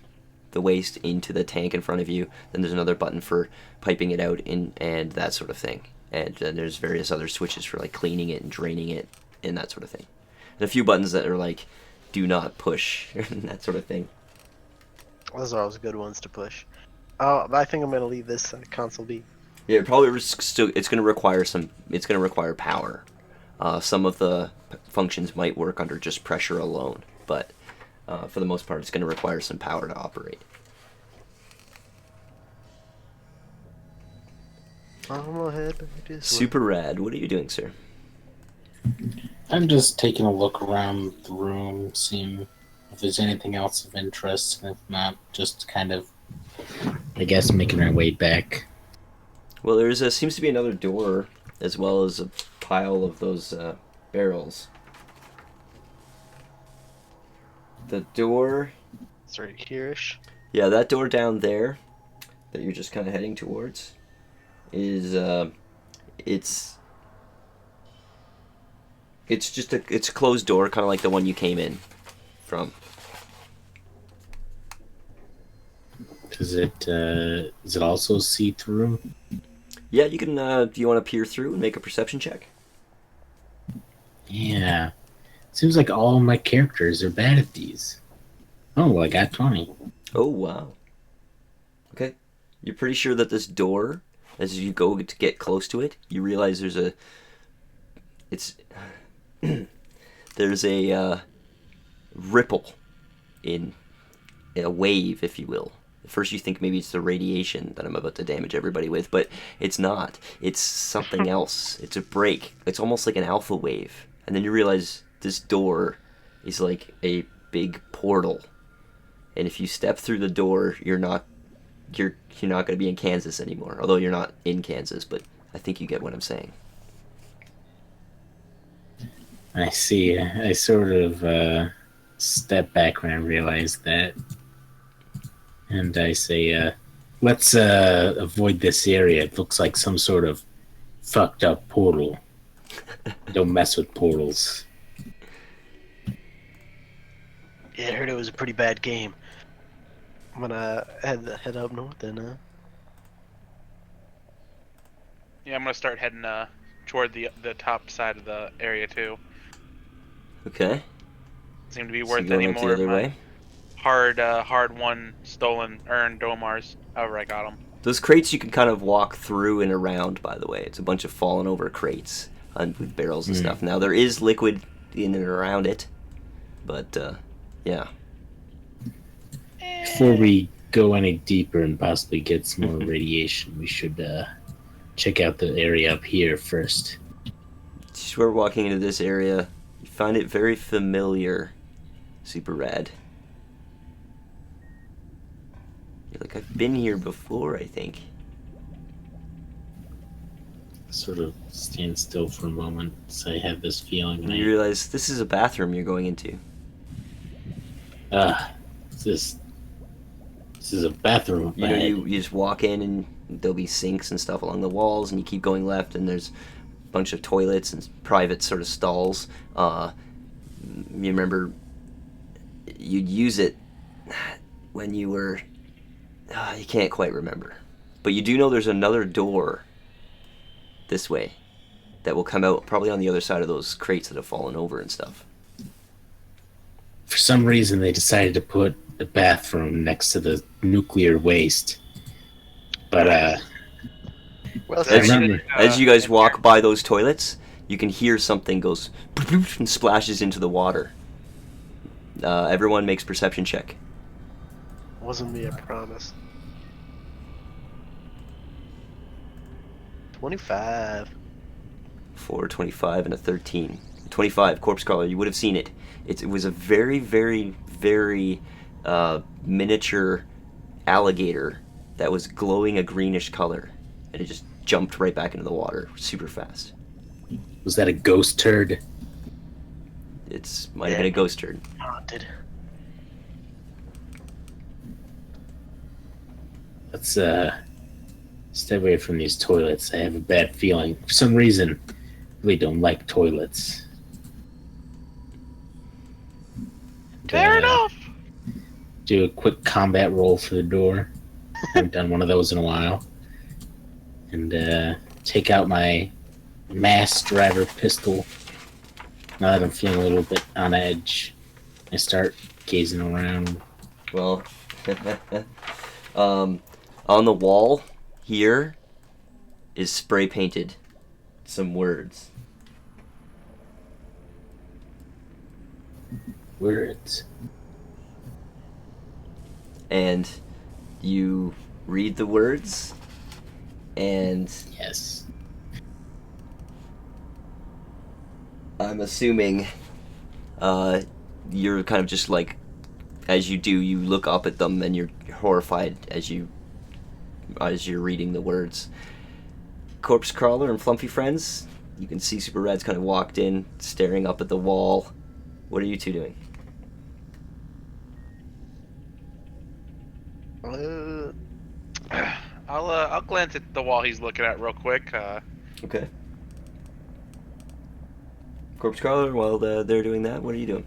the waste into the tank in front of you. Then there's another button for piping it out in, and that sort of thing. And then there's various other switches for like cleaning it and draining it and that sort of thing. And a few buttons that are like do not push and that sort of thing. Those are always good ones to push. I think I'm gonna leave this console be. Yeah, it probably still it's going to require it's going to require power. Some of the functions might work under just pressure alone, but for the most part, it's going to require some power to operate. I'm ahead. Super rad. What are you doing, sir? I'm just taking a look around the room, seeing if there's anything else of interest, and if not, just kind of, I guess, making our way back. Well, seems to be another door, as well as a pile of those barrels. The door... It's right here-ish. Yeah, that door down there, that you're just kind of heading towards, is, it's just it's a closed door, kind of like the one you came in from. Is it also see-through? Yeah, you can, do you want to peer through and make a perception check? Yeah. Seems like all my characters are bad at these. Oh, well, I got 20. Oh, wow. Okay. You're pretty sure that this door, as you go to get close to it, you realize there's a ripple in a wave, if you will. At first you think maybe it's the radiation that I'm about to damage everybody with, but it's not. It's something else. It's a break. It's almost like an alpha wave. And then you realize this door is like a big portal. And if you step through the door, you're not going to be in Kansas anymore. Although you're not in Kansas, but I think you get what I'm saying. I see. I sort of step back when I realize that. And I say, let's avoid this area. It looks like some sort of fucked up portal. Don't mess with portals. Yeah, I heard it was a pretty bad game. I'm gonna head up north and Yeah, I'm gonna start heading toward the top side of the area too. Okay. seem to be So worth going any up the more of other my way. hard won, stolen, earned Domars. However I got them. Those crates you can kind of walk through and around, by the way. It's a bunch of fallen over crates with barrels and stuff. Now, there is liquid in and around it, but, yeah. Before we go any deeper and possibly get some more radiation, we should check out the area up here first. Just we're walking into this area. You find it very familiar. Super rad. You're like, I've been here before, I think. Sort of stand still for a moment, so I have this feeling. And you realize this is a bathroom you're going into. This is a bathroom. You know, you just walk in and there'll be sinks and stuff along the walls, and you keep going left, and there's a bunch of toilets and private sort of stalls. You remember you'd use it when you were... you can't quite remember. But you do know there's another door this way that will come out probably on the other side of those crates that have fallen over and stuff. For some reason, they decided to put the bathroom next to the nuclear waste. But, Well, As, I remember. as you guys walk by those toilets, you can hear something goes and splashes into the water. Everyone makes perception check. wasn't me, I promise. 25. 4, 25, and a 13. 25, Corpse Crawler, you would have seen it. It was a very, very, very miniature alligator that was glowing a greenish color. And it just jumped right back into the water super fast. was that a ghost turd? It might have been a ghost turd. Haunted. Let's stay away from these toilets. I have a bad feeling. For some reason, I really don't like toilets. Fair enough. Do a quick combat roll for the door. Haven't done one of those in a while. And take out my mass driver pistol. Now that I'm feeling a little bit on edge, I start gazing around. Well, on the wall here is spray painted some words. Words. And you read the words, and Yes. I'm assuming you're kind of just like, as you do, you look up at them and you're horrified as you're reading the words. Corpse Crawler and Flumpy Friends, you can see Super Rad's kind of walked in, staring up at the wall. What are you two doing? I'll glance at the wall he's looking at real quick. Okay. Corpse Crawler, while they're doing that, what are you doing?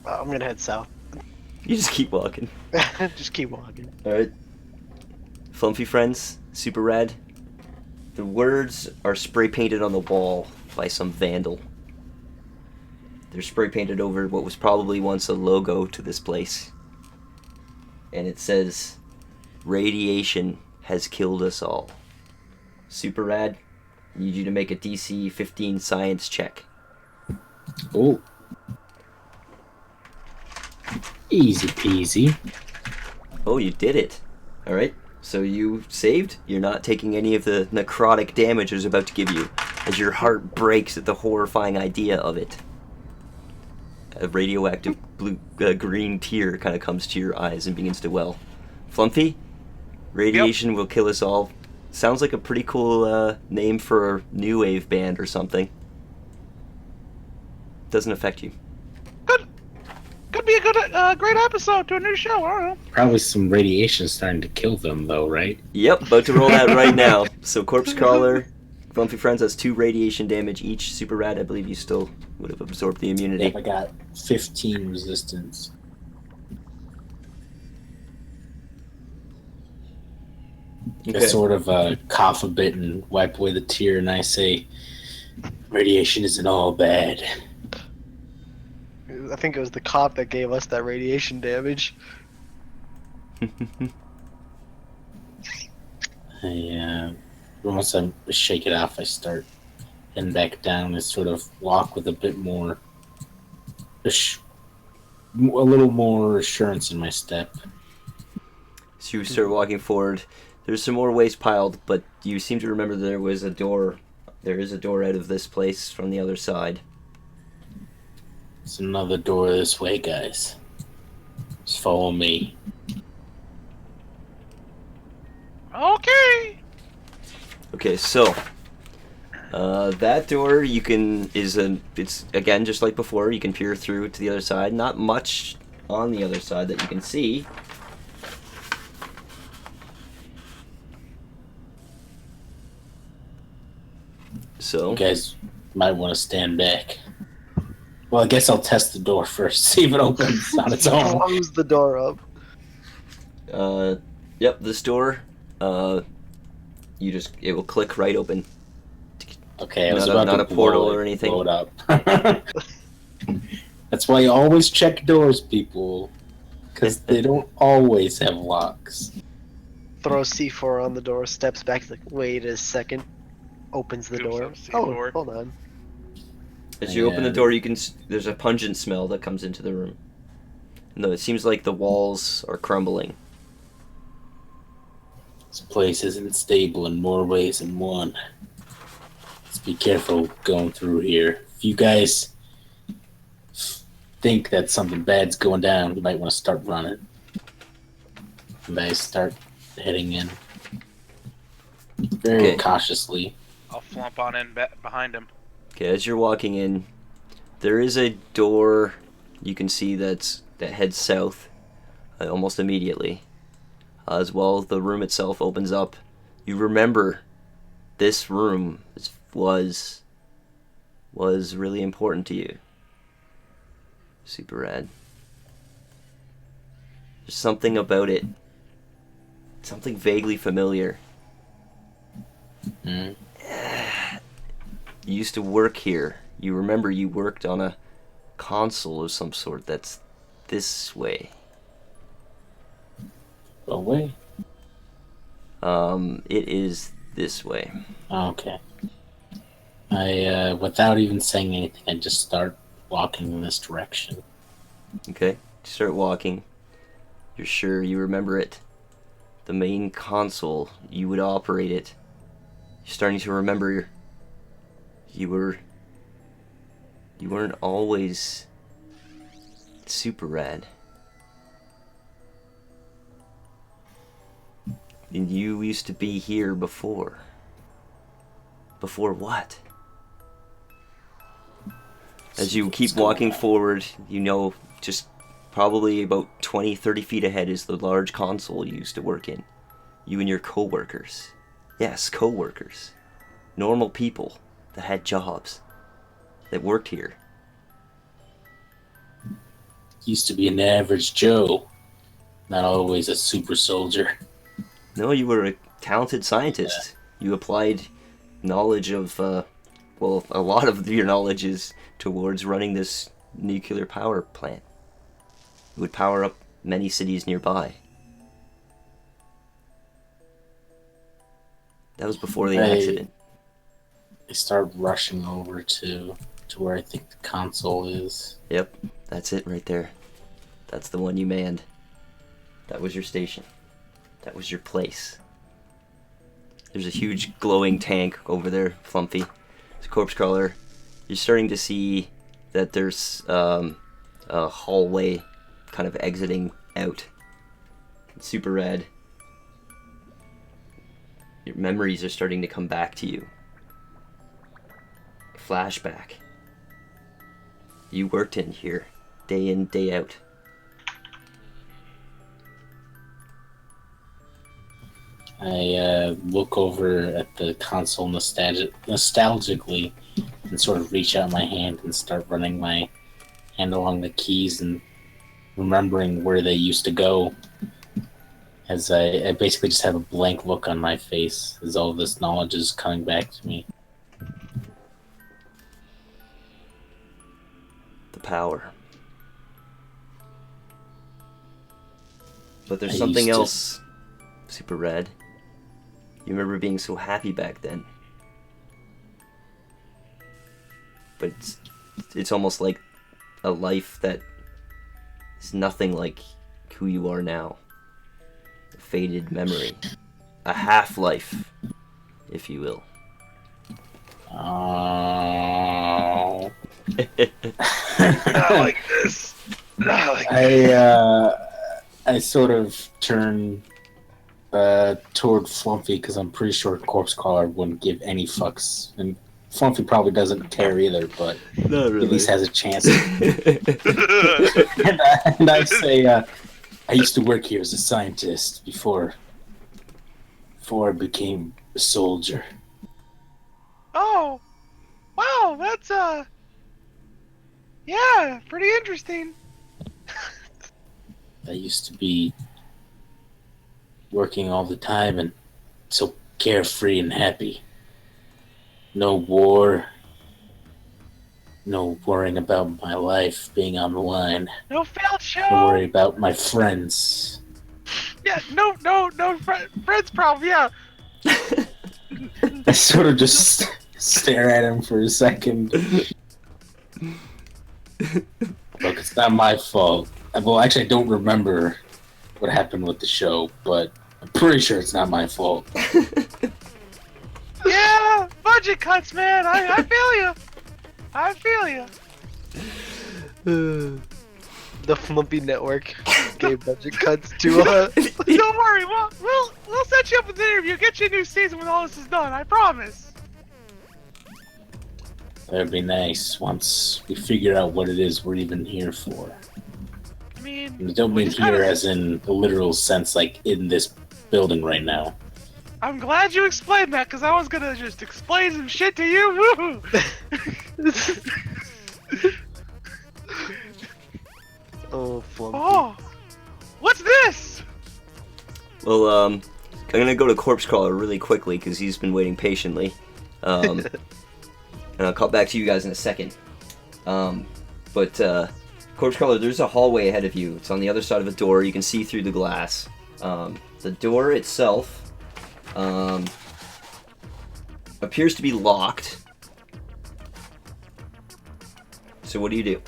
I'm gonna head south. You just keep walking. Just keep walking. Alright. Flumpy Friends, Super Rad. The words are spray painted on the wall by some vandal. They're spray painted over what was probably once a logo to this place. And it says, "Radiation has killed us all." Super Rad, I need you to make a DC 15 science check. Oh. Easy peasy. Oh, you did it. Alright, so you saved. You're not taking any of the necrotic damage it's about to give you, as your heart breaks at the horrifying idea of it. A radioactive green tear kind of comes to your eyes and begins to well. Flumpy, radiation will kill us all. Sounds like a pretty cool name for a new wave band or something. Doesn't affect you. Could be a good, great episode to a new show. I don't know. Probably some radiation starting to kill them, though, right? Yep, about to roll that right now. So Corpse Crawler, Flumpy Friends has 2 radiation damage each. Super Rad, I believe you still would have absorbed the immunity. Yep, I got 15 resistance. I Okay. sort of cough a bit and wipe away the tear, and I say, "Radiation isn't all bad." I think it was the cop that gave us that radiation damage. Once I shake it off, I start heading back down and sort of walk with a bit more, a little more assurance in my step. So you start walking forward. There's some more waste piled, but you seem to remember there was a door. There is a door out of this place from the other side. It's another door this way, guys. Just follow me. Okay. Okay, so that door it's again just like before. You can peer through to the other side. Not much on the other side that you can see. So You guys might want to stand back. Well, I guess I'll test the door first, see if it opens on its own. Close the door up. Yep, this door. It will click right open. Okay, I was Not about not to a portal blow or anything. Blow it up. That's why you always check doors, people. Because they don't always have locks. Throw C4 on the door, steps back, like, wait a second. Opens the Scoops door. up C4. Oh, hold on. As you open the door, there's a pungent smell that comes into the room. No, it seems like the walls are crumbling. This place isn't stable in more ways than one. Let's be careful going through here. If you guys think that something bad's going down, you might want to start running. You guys start heading in. Very Okay. cautiously. I'll flump on in behind him. Okay, as you're walking in, there is a door you can see that heads south almost immediately. As well, the room itself opens up. You remember this room was really important to you. Super rad. There's something about it. Something vaguely familiar. Mm. You used to work here. You remember you worked on a console of some sort that's this way. Away. It is this way. Okay. I, without even saying anything, I just start walking in this direction. Okay, you start walking. You're sure you remember it. The main console, you would operate it. You're starting to remember you weren't always super rad. And you used to be here before. Before what? As you keep walking forward, you know just probably about 20, 30 feet ahead is the large console you used to work in. You and your co-workers. Yes, co-workers. Normal people that had jobs. That worked here. Used to be an average Joe, not always a super soldier. No, you were a talented scientist. You applied knowledge of, a lot of your knowledge is towards running this nuclear power plant. It would power up many cities nearby. That was before the accident. I start rushing over to where I think the console is. Yep, that's it right there. That's the one you manned. That was your station. That was your place. There's a huge glowing tank over there, Flumpy. It's a corpse crawler. You're starting to see that there's a hallway kind of exiting out. It's super red. Your memories are starting to come back to you. Flashback. You worked in here, day in, day out. I look over at the console nostalgically and sort of reach out my hand and start running my hand along the keys and remembering where they used to go. As I basically just have a blank look on my face as all this knowledge is coming back to me. The power. But there's I something used to- else, Super Red. You remember being so happy back then. But it's almost like a life that is nothing like who you are now. A faded memory. A half-life, if you will. Oh. Not like this. Not like I sort of turn toward Flumpy because I'm pretty sure Corpse Crawler wouldn't give any fucks, and Flumpy probably doesn't care either, but Not at least has a chance. this. and I say, I used to work here as a scientist before I became a soldier. Oh, wow, that's yeah, pretty interesting. I used to be working all the time and so carefree and happy. No war, no worrying about my life being on the line, No failed no show. worry about my friends. Yeah, no friends problem. Yeah. I sort of just stare at him for a second. Look, it's not my fault. Well, actually, I don't remember what happened with the show, but I'm pretty sure it's not my fault. Yeah, budget cuts, man. I feel you. I feel you. The Flumpy Network gave budget cuts to Don't worry, we'll set you up with an interview. Get you a new season when all this is done. I promise. That'd be nice once we figure out what it is we're even here for. I mean, And I don't we mean just here kinda- as in the literal sense, like in this building right now. I'm glad you explained that, because I was gonna just explain some shit to you. Woohoo! Oh, Flumpy. Oh, what's this? Well, I'm gonna go to Corpse Crawler really quickly because he's been waiting patiently. And I'll call back to you guys in a second. But Corpse Crawler, there's a hallway ahead of you. It's on the other side of a door. You can see through the glass. The door itself appears to be locked. So what do you do?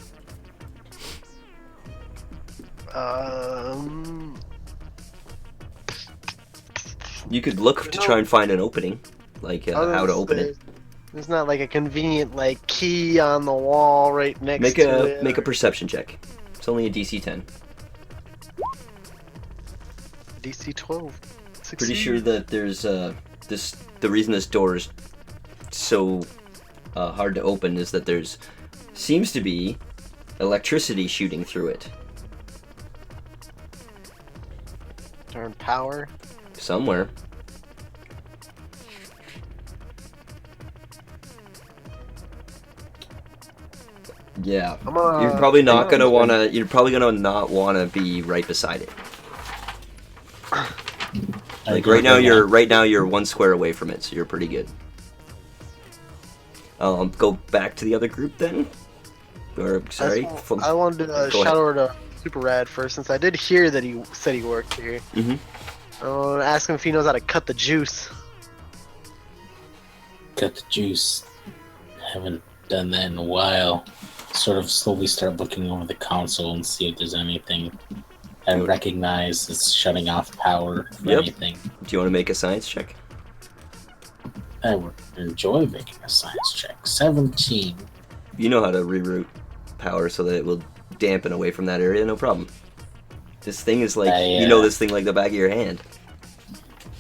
You could look to try and find an opening, like how to open it. There's not like a convenient like key on the wall right next Make to it. a perception check. It's only a DC 10. DC 12. Pretty sure that there's the reason this door is so hard to open is that there's seems to be electricity shooting through it Turn power. somewhere. Yeah, you're probably not gonna wanna. You're probably gonna not wanna be right beside it. Like right now, you're 1 square away from it, so you're pretty good. Go back to the other group then. Or sorry, I wanted to Go ahead. shout over to Super Rad first, since I did hear that he said he worked here. Mhm. I want to ask him if he knows how to cut the juice. Cut the juice. Haven't done that in a while. Sort of slowly start looking over the console and see if there's anything I recognize that's shutting off power or Yep. anything. Do you want to make a science check? I would enjoy making a science check. 17. You know how to reroute power so that it will dampen away from that area, no problem. This thing is like, you know this thing like the back of your hand.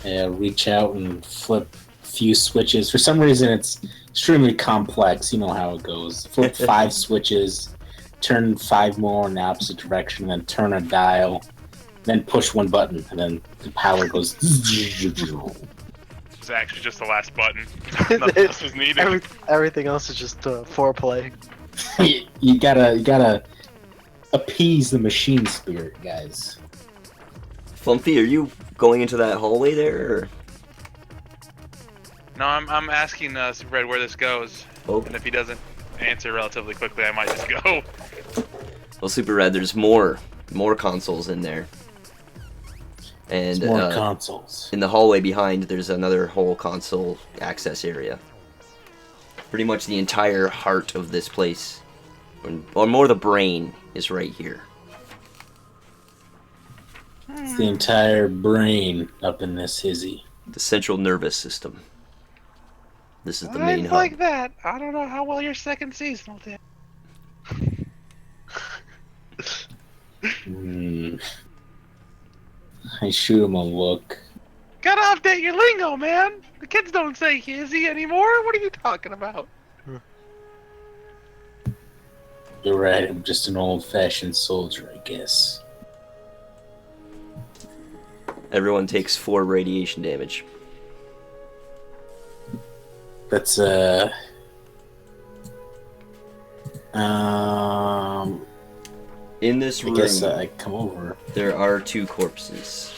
Reach out and flip a few switches. For some reason, it's extremely complex. You know how it goes. Flip 5 switches, turn 5 more in the opposite direction, then turn a dial, then push 1 button, and then the power goes. It's actually just the last button. Nothing else was needed. Everything else is just foreplay. you gotta appease the machine spirit, guys. Flumpy, are you going into that hallway there? Or? No, I'm asking Super Red where this goes, Oh, and if he doesn't answer relatively quickly, I might just go. well, Super Red, there's more consoles in there. And It's more consoles. in the hallway behind, there's another whole console access area. Pretty much the entire heart of this place, or more the brain, is right here. It's the entire brain up in this hizzy. The central nervous system. This is the main Lines hub. like that. I don't know how well your second season will do. I shoot him a look. Gotta update your lingo, man. The kids don't say hizzy anymore. What are you talking about? You're right, I'm just an old-fashioned soldier, I guess. Everyone takes 4 radiation damage. That's, In this I room, guess I come over. there are 2 corpses.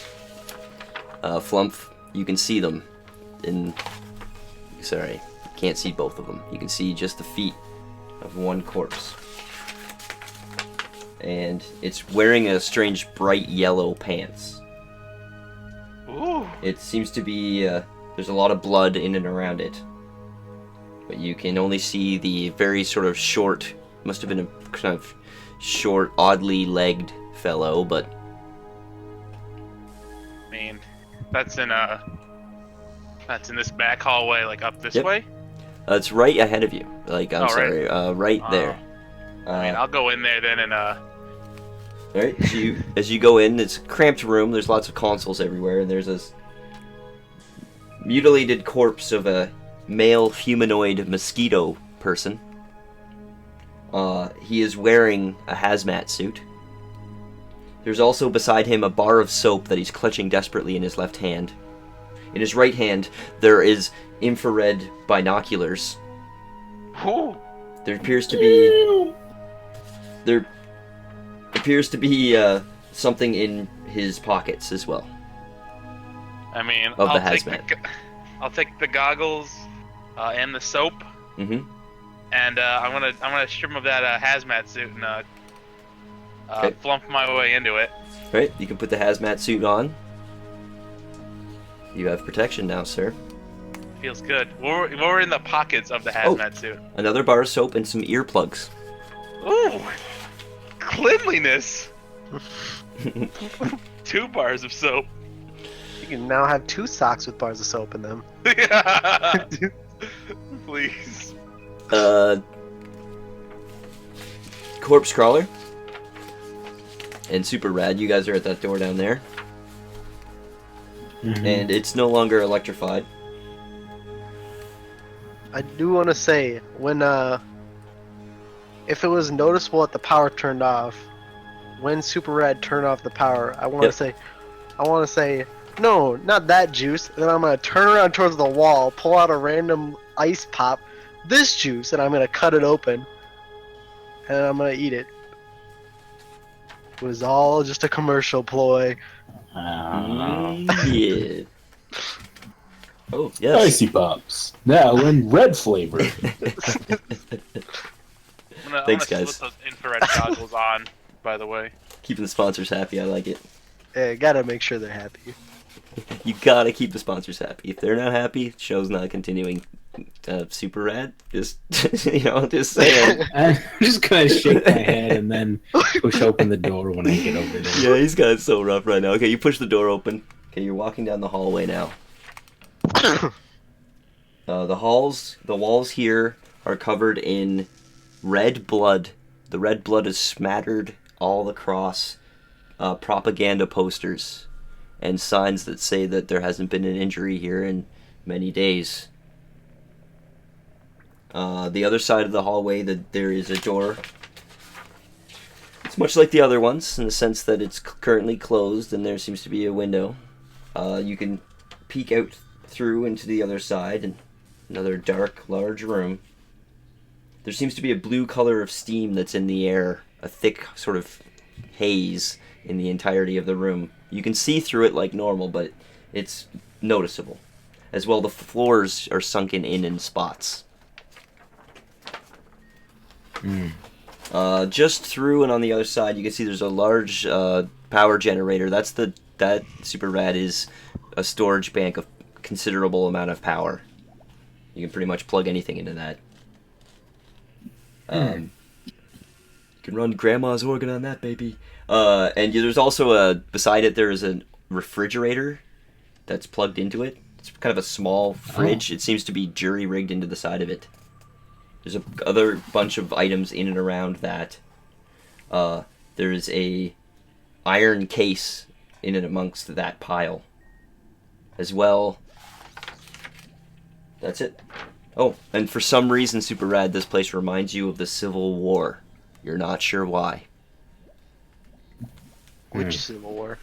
Flump, you can see them. Sorry, can't see both of them. You can see just the feet of one corpse. And it's wearing a strange bright yellow pants. Ooh. It seems to be, there's a lot of blood in and around it. But you can only see the very sort of short, must have been a kind of short, oddly legged fellow, but... I mean, that's in this back hallway, like up this Yep. way. It's right ahead of you. Like, I'm Oh, right. sorry, right there. I mean, I'll go in there then and Alright, so as you go in, it's a cramped room, there's lots of consoles everywhere, and there's this mutilated corpse of a male humanoid mosquito person. He is wearing a hazmat suit. There's also beside him a bar of soap that he's clutching desperately in his left hand. In his right hand, there is infrared binoculars. Ooh. There appears to be something in his pockets as well. I mean, Of the hazmat. I'll take the goggles and the soap, Mm-hmm. and I'm gonna strip him of that hazmat suit and Okay. flump my way into it. Right, you can put the hazmat suit on. You have protection now, sir. Feels good. We're in the pockets of the hazmat suit. Another bar of soap and some earplugs. Ooh, cleanliness. 2 bars of soap. You can now have 2 socks with bars of soap in them. Please. Corpse Crawler and Super Rad, you guys are at that door down there. Mhm. And it's no longer electrified. I do want to say, when, if it was noticeable that the power turned off, when Super Red turned off the power, I want to say, no, not that juice. Then I'm going to turn around towards the wall, pull out a random ice pop, this juice, and I'm going to cut it open, and I'm going to eat it. It was all just a commercial ploy. Yeah. Oh, yes. Icy Pops. Now in red flavor. I'm Thanks, gonna guys. slip those infrared goggles on, by the way. Keeping the sponsors happy, I like it. Yeah, gotta make sure they're happy. You gotta keep the sponsors happy. If they're not happy, the show's not continuing. Super Rad, just just saying. I'm just gonna shake my head and then push open the door when I get over there. Yeah, he's got it so rough right now. Okay, you push the door open. Okay, you're walking down the hallway now. The walls here are covered in red blood. The red blood is smattered all across propaganda posters and signs that say that there hasn't been an injury here in many days. The other side of the hallway, there is a door. It's much like the other ones in the sense that it's currently closed and there seems to be a window. You can peek out through into the other side and another dark, large room. There seems to be a blue color of steam that's in the air, a thick sort of haze in the entirety of the room. You can see through it like normal, but it's noticeable. As well, the floors are sunken in spots. Just through and on the other side, you can see there's a large power generator. That's the that super rad is a storage bank of considerable amount of power. You can pretty much plug anything into that. You can run grandma's organ on that, baby. And there's also beside it there is a refrigerator that's plugged into it. It's kind of a small fridge. It seems to be jury rigged into the side of it. There's a other bunch of items in and around that. There's a iron case in and amongst that pile as well. That's it. Oh, and for some reason, super rad, this place reminds you of the Civil War. You're not sure why. Which Civil War?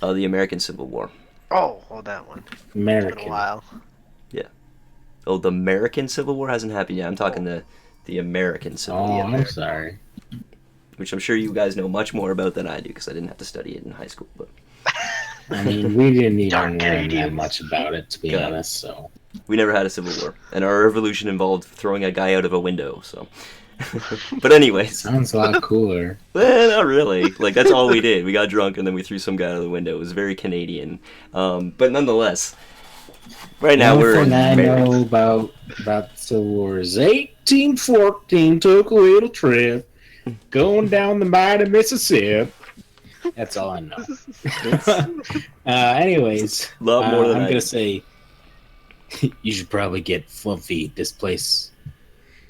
The American Civil War. Oh, that one. It's been American. a while. Oh, the American Civil War hasn't happened yet. I'm talking the American Civil War. Oh, I'm sorry. Which I'm sure you guys know much more about than I do, because I didn't have to study it in high school. But I mean, we didn't even Dark learn that Canadians. much about it, to be God. honest. So we never had a Civil War. And our revolution involved throwing a guy out of a window, so... But anyways... sounds a lot cooler. Well, not really. Like, that's all we did. We got drunk and then we threw some guy out of the window. It was very Canadian. But nonetheless, right now The we're only in thing I know Barracks. about the Civil War is 1814 took a little trip going down the mighty Mississippi. That's all I know. Anyways, A lot more than I'm I gonna do. say you should probably get Fluffy. This place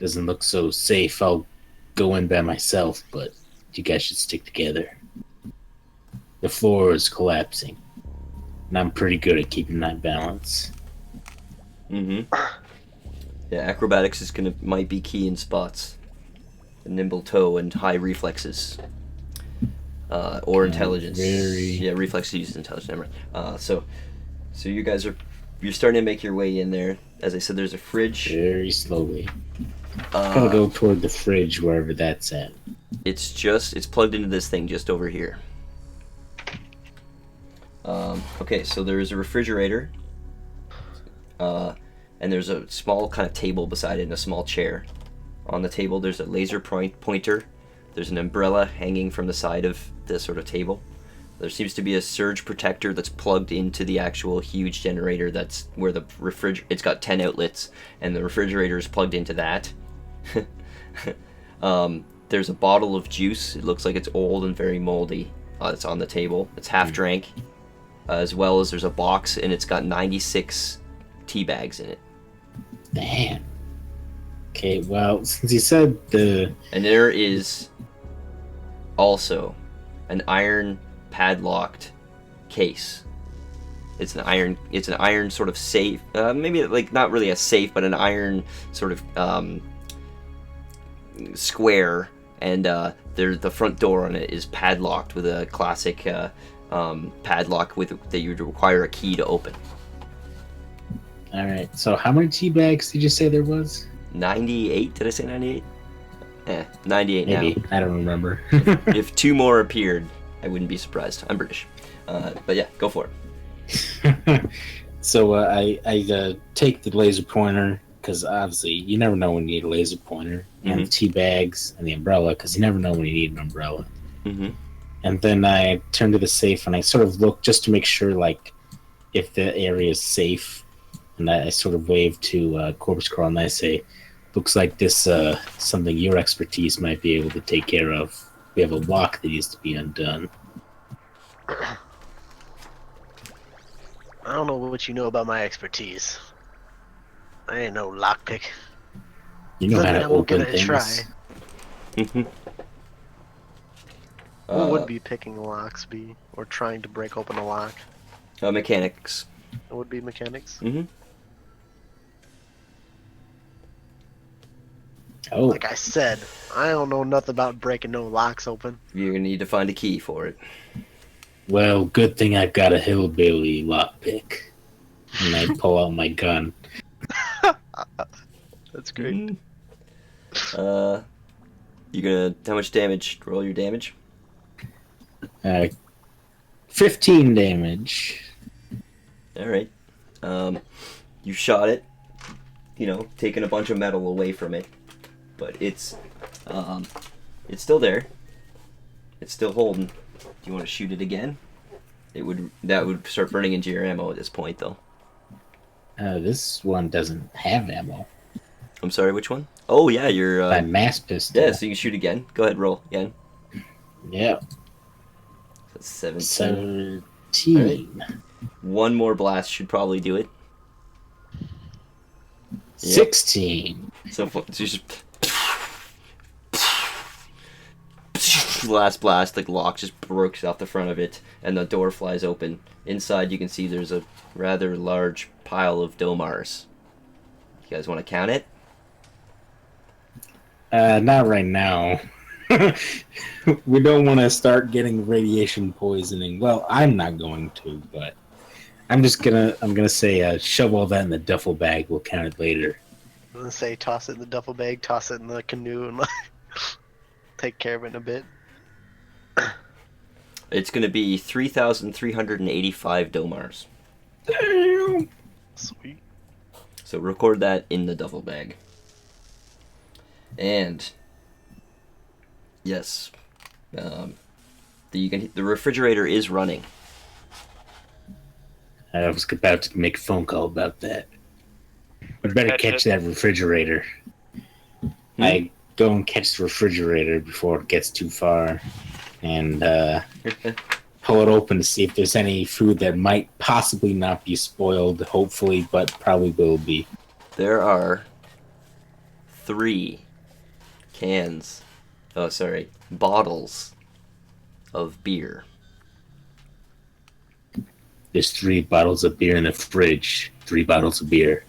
doesn't look so safe. I'll go in by myself, but you guys should stick together. The floor is collapsing, and I'm pretty good at keeping that balance. Mm-hmm. Yeah, acrobatics might be key in spots. A nimble toe and high reflexes. Or intelligence. Yeah, reflexes uses intelligence. Never mind. So you guys you're starting to make your way in there. As I said, there's a fridge. Very slowly. Gotta go toward the fridge, wherever that's at. It's plugged into this thing just over here. Okay, so there's a refrigerator. And there's a small kind of table beside it and a small chair. On the table there's a laser pointer. There's an umbrella hanging from the side of the sort of table. There seems to be a surge protector that's plugged into the actual huge generator that's where the it's got 10 outlets and the refrigerator is plugged into that. There's a bottle of juice. It looks like it's old and very moldy. It's on the table. It's half drank. As well as there's a box and it's got 96 tea bags in it. Damn. Okay, well, since you said And there is also an iron padlocked case. It's an iron sort of safe, maybe like not really a safe, but an iron sort of square, and the front door on it is padlocked with a classic padlock that you'd require a key to open. all right, so how many tea bags did you say there was? 98? Did I say 98? 98 Maybe. now. I don't remember. If two more appeared, I wouldn't be surprised. I'm British. But yeah, go for it. So I take the laser pointer, because obviously you never know when you need a laser pointer, and the tea bags and the umbrella, because you never know when you need an umbrella. Mm-hmm. And then I turn to the safe and I sort of look just to make sure, like, if the area is safe. And I sort of wave to Corpse Crawl and I say, looks like this something your expertise might be able to take care of. We have a lock that needs to be undone. I don't know what you know about my expertise. I ain't no lockpick. You know how But to I won't give open it a try. things. What would be picking locks be? Or trying to break open a lock? Mechanics. It would be mechanics. Mm-hmm. Oh, Like I said, I don't know nothing about breaking no locks open. You're gonna need to find a key for it. well, good thing I've got a hillbilly lockpick. And I pull out my gun. That's great. You gonna how much damage? Roll your damage. 15 damage. All right. You shot it. Taking a bunch of metal away from it, but it's still there. It's still holding. Do you want to shoot it again? that would start burning into your ammo at this point, though. This one doesn't have ammo. I'm sorry, which one? Oh yeah, your My mass pistol. yeah. So you can shoot again. Go ahead, roll again. Yep. That's 17. 17. One more blast should probably do it. 16. So you just last blast, like lock just breaks off the front of it, and the door flies open. Inside, you can see there's a rather large pile of Domars. You guys want to count it? Not right now. We don't want to start getting radiation poisoning. Well, I'm not going to, but I'm gonna say shove all that in the duffel bag. We'll count it later. I'm gonna say toss it in the duffel bag, toss it in the canoe, and take care of it in a bit. It's going to be 3,385 Domars. Damn. Sweet. So record that in the duffel bag. And yes, the refrigerator is running. I was about to make a phone call about that. We better catch that refrigerator. I go and catch the refrigerator before it gets too far, and pull it open to see if there's any food that might possibly not be spoiled, hopefully, but probably will be. There are 3 bottles of beer. There's 3 bottles of beer in the fridge. 3 bottles of beer.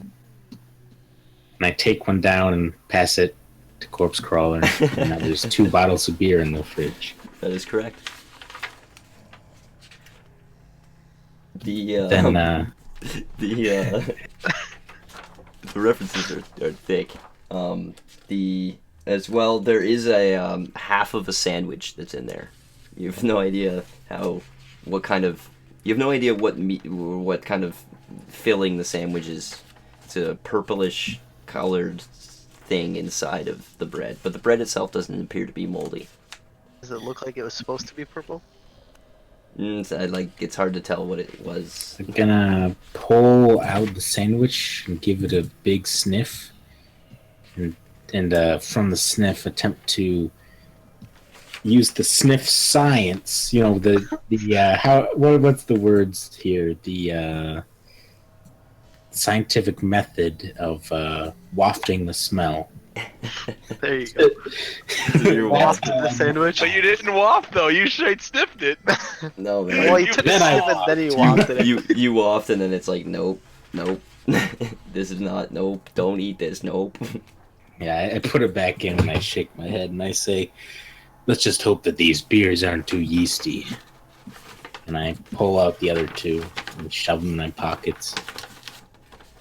And I take one down and pass it to Corpse Crawler. And now there's 2 bottles of beer in the fridge. That is correct. The the references are thick. As well, there is a half of a sandwich that's in there. You have no idea what kind of filling the sandwich is. It's a purplish colored thing inside of the bread, but the bread itself doesn't appear to be moldy. Does it look like it was supposed to be purple? It's hard to tell what it was. I'm gonna pull out the sandwich and give it a big sniff, and from the sniff attempt to use the sniff science. You know, what's the words here? The scientific method of wafting the smell. There you go. You're Wafted the sandwich. But you didn't waft though. You straight sniffed it. No, man. Well, he took a Then I sip and then he wafted it. You waft and then it's like, nope. This is not, nope, don't eat this, nope. Yeah, I put it back in and I shake my head and I say, let's just hope that these beers aren't too yeasty. And I pull out the other 2 and shove them in my pockets.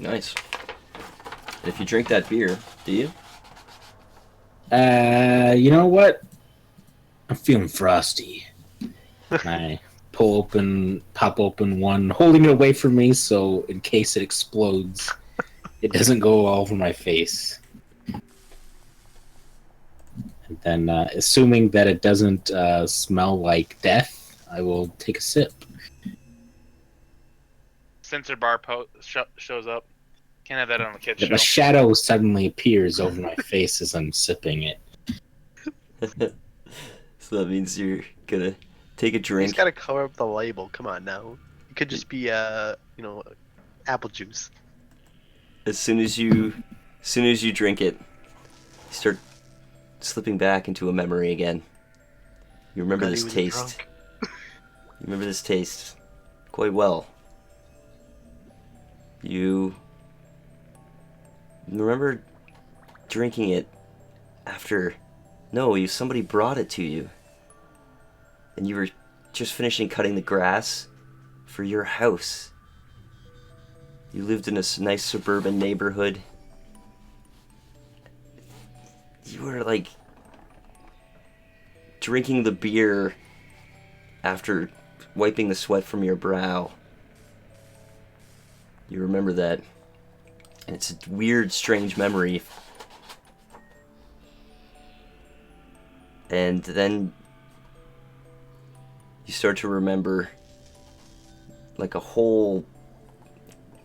Nice. And if you drink that beer, do you? You know what? I'm feeling frosty. And I pop open one, holding it away from me so in case it explodes, it doesn't go all over my face. And then, assuming that it doesn't smell like death, I will take a sip. Sensor bar shows up. Can't have that on the kid show. A shadow suddenly appears over my face as I'm sipping it. So that means you're gonna take a He's drink. got to cover up the label. Come on now. It could just be, apple juice. As soon as you drink it, you start slipping back into a memory again. You remember God, this he was taste. drunk. You remember this taste quite well. You remember drinking it after... No, somebody brought it to you. And you were just finishing cutting the grass for your house. You lived in a nice suburban neighborhood. You were like drinking the beer after wiping the sweat from your brow. You remember that. And it's a weird, strange memory. And then you start to remember like a whole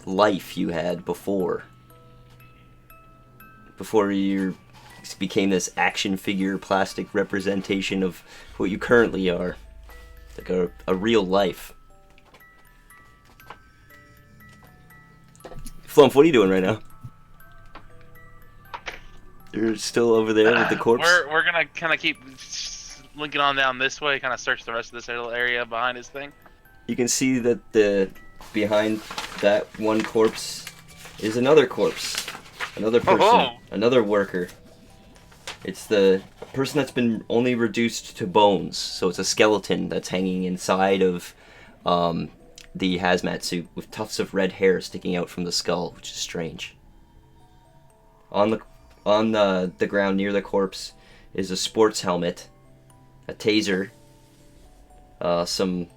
life you had before you became this action figure plastic representation of what you currently are, like a real life. Flump, what are you doing right now? You're still over there with the corpse? We're gonna kind of keep linking on down this way, kind of search the rest of this little area behind his thing. You can see that behind that one corpse is another corpse. Another person. Oh. Another worker. It's the person that's been only reduced to bones. So it's a skeleton that's hanging inside of the hazmat suit with tufts of red hair sticking out from the skull, which is strange. On the ground near the corpse is a sports helmet, a taser, an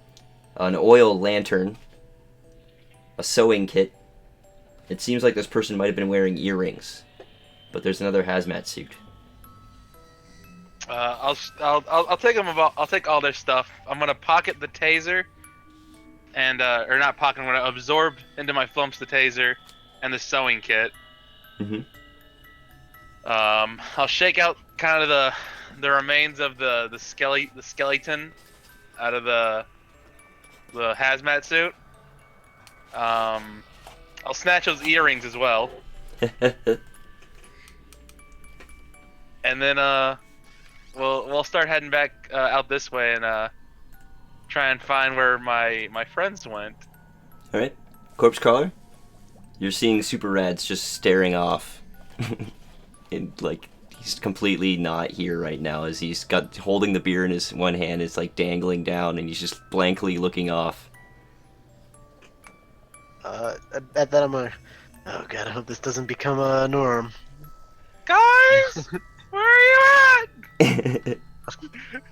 oil lantern, a sewing kit. It seems like this person might have been wearing earrings, but there's another hazmat suit. I'll take them about. I'll take all their stuff. I'm gonna pocket the taser, and or not pocket. I'm gonna absorb into my flumps the taser and the sewing kit. Mhm. I'll shake out kind of the remains of the skeleton out of the hazmat suit. I'll snatch those earrings as well, and then we'll start heading back out this way and try and find where my friends went. All right, corpse crawler. You're seeing Super Rad's just staring off, and like he's completely not here right now. As he's got holding the beer in his one hand, it's like dangling down, and he's just blankly looking off. At that I'm like, oh god, I hope this doesn't become a norm. Guys, where are you at?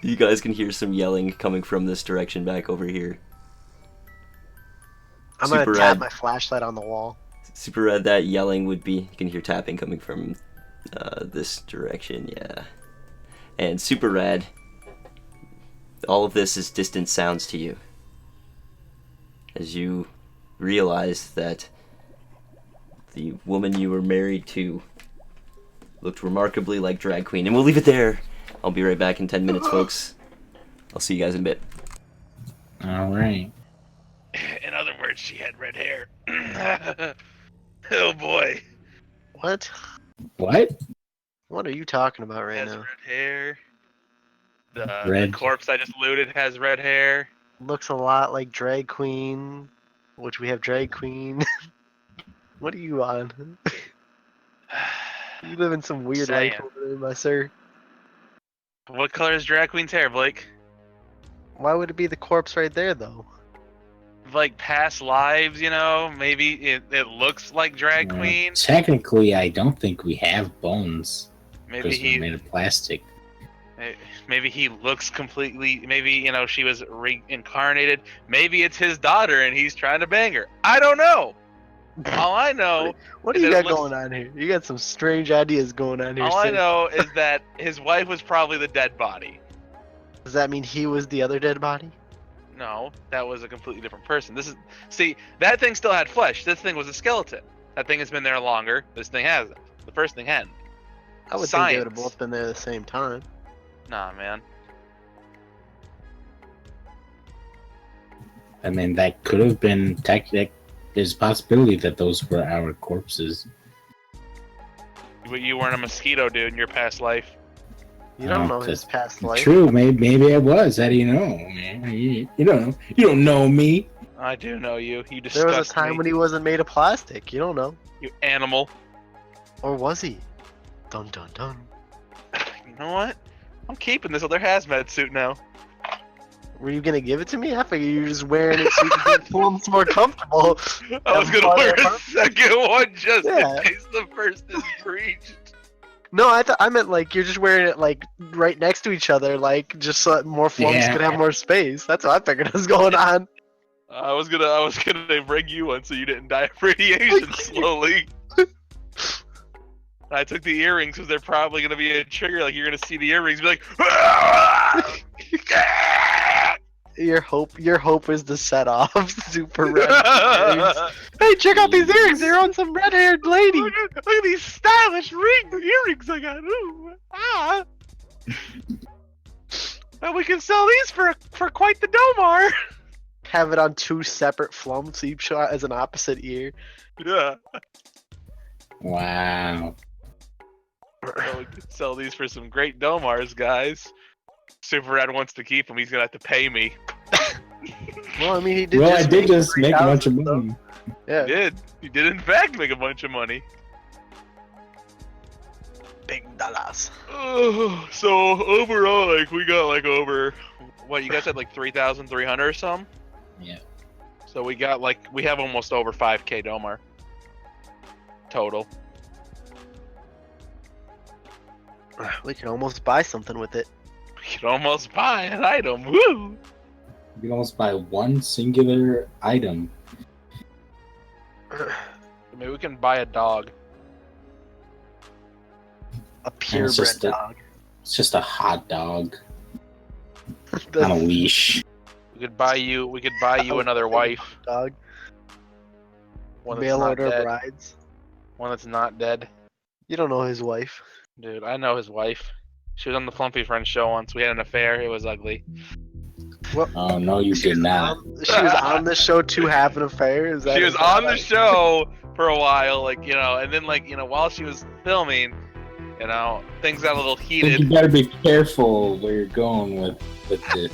You guys can hear some yelling coming from this direction back over here. I'm Super gonna tap Rad. my flashlight on the wall. Super Red, that yelling would be... You can hear tapping coming from this direction, yeah. And Super Red, all of this is distant sounds to you. As you realize that the woman you were married to looked remarkably like Drag Queen. And we'll leave it there. I'll be right back in 10 minutes, folks. I'll see you guys in a bit. Alright. In other words, she had red hair. Oh boy. What? What? What are you talking about right Has now? red hair. The Red. corpse I just looted has red hair. Looks a lot like Drag Queen, which we have Drag Queen. What are you on? You live in some weird life Saying. over there, my sir. What color is Drag Queen's hair, Blake? Why would it be the corpse right there, though? Like past lives, you know? Maybe it looks like Drag Well, Queen. Technically, I don't think we have bones. Maybe Because we're made he of plastic. maybe he looks completely. Maybe you know she was reincarnated. Maybe it's his daughter and he's trying to bang her. I don't know. All I know, What do It you got looks- going on here? You got some strange ideas going on here, all I sir. know is that his wife was probably the dead body. Does that mean he was the other dead body? No, that was a completely different person. See, that thing still had flesh. This thing was a skeleton. That thing has been there longer. This thing hasn't. The first thing hadn't. I would think they would have Science. both been there at the same time. Nah, man. I mean, that could have been there's a possibility that those were our corpses. But you weren't a mosquito dude in your past life. You don't Oh, know his that's past life. True, maybe I was. How do you know, man? You don't know. You don't know me. I do know you. You disgust There was a time me. when he wasn't made of plastic. You don't know. You animal. Or was he? Dun dun dun. You know what? I'm keeping this other hazmat suit now. Were you gonna give it to me? I figured you were just wearing it so you could get Flumps more comfortable. I was gonna wear a second one just Yeah. in case the first is breached. No, I meant like you're just wearing it like right next to each other, like just so that more Flumps Yeah. could have more space. That's what I figured was going on. I was gonna bring you one so you didn't die of radiation slowly. I took the earrings because they're probably gonna be a trigger. Like you're gonna see the earrings, be like, Your hope is to set off super red earrings. Hey, check out these earrings. They're on some red-haired lady. Look at these stylish earrings I got. Ooh, ah. Now we can sell these for quite the Domar. Have it on 2 separate flumps, each shot as an opposite ear. Yeah. Wow. So we could sell these for some great Domars, guys. Super Red wants to keep them. He's gonna have to pay me. Well, I mean, he did. Well, I just did make just make a bunch of 3,000, so- money. Yeah. He did in fact make a bunch of money. Big dollars. So overall, like we got like over, what you guys had like 3,300 or something. Yeah. So we got like we have almost over 5K Domar total. We can almost buy something with it. We can almost buy an item. Woo! You can almost buy one singular item. Maybe we can buy a dog. A purebred just a- dog. It's just a hot dog The on a leash. We could buy you. We could buy you another wife. dog. One that's Mail not order dead. brides. One that's not dead. You don't know his wife. Dude, I know his wife. She was on the Flumpy Friends show once. We had an affair. It was ugly. Oh no, you did not. She was on the show to have an affair. Is that She was is that on the right? show for a while, like, you know, and then, like, you know, while she was filming, you know, things got a little I think you heated. better be careful where you're going with this.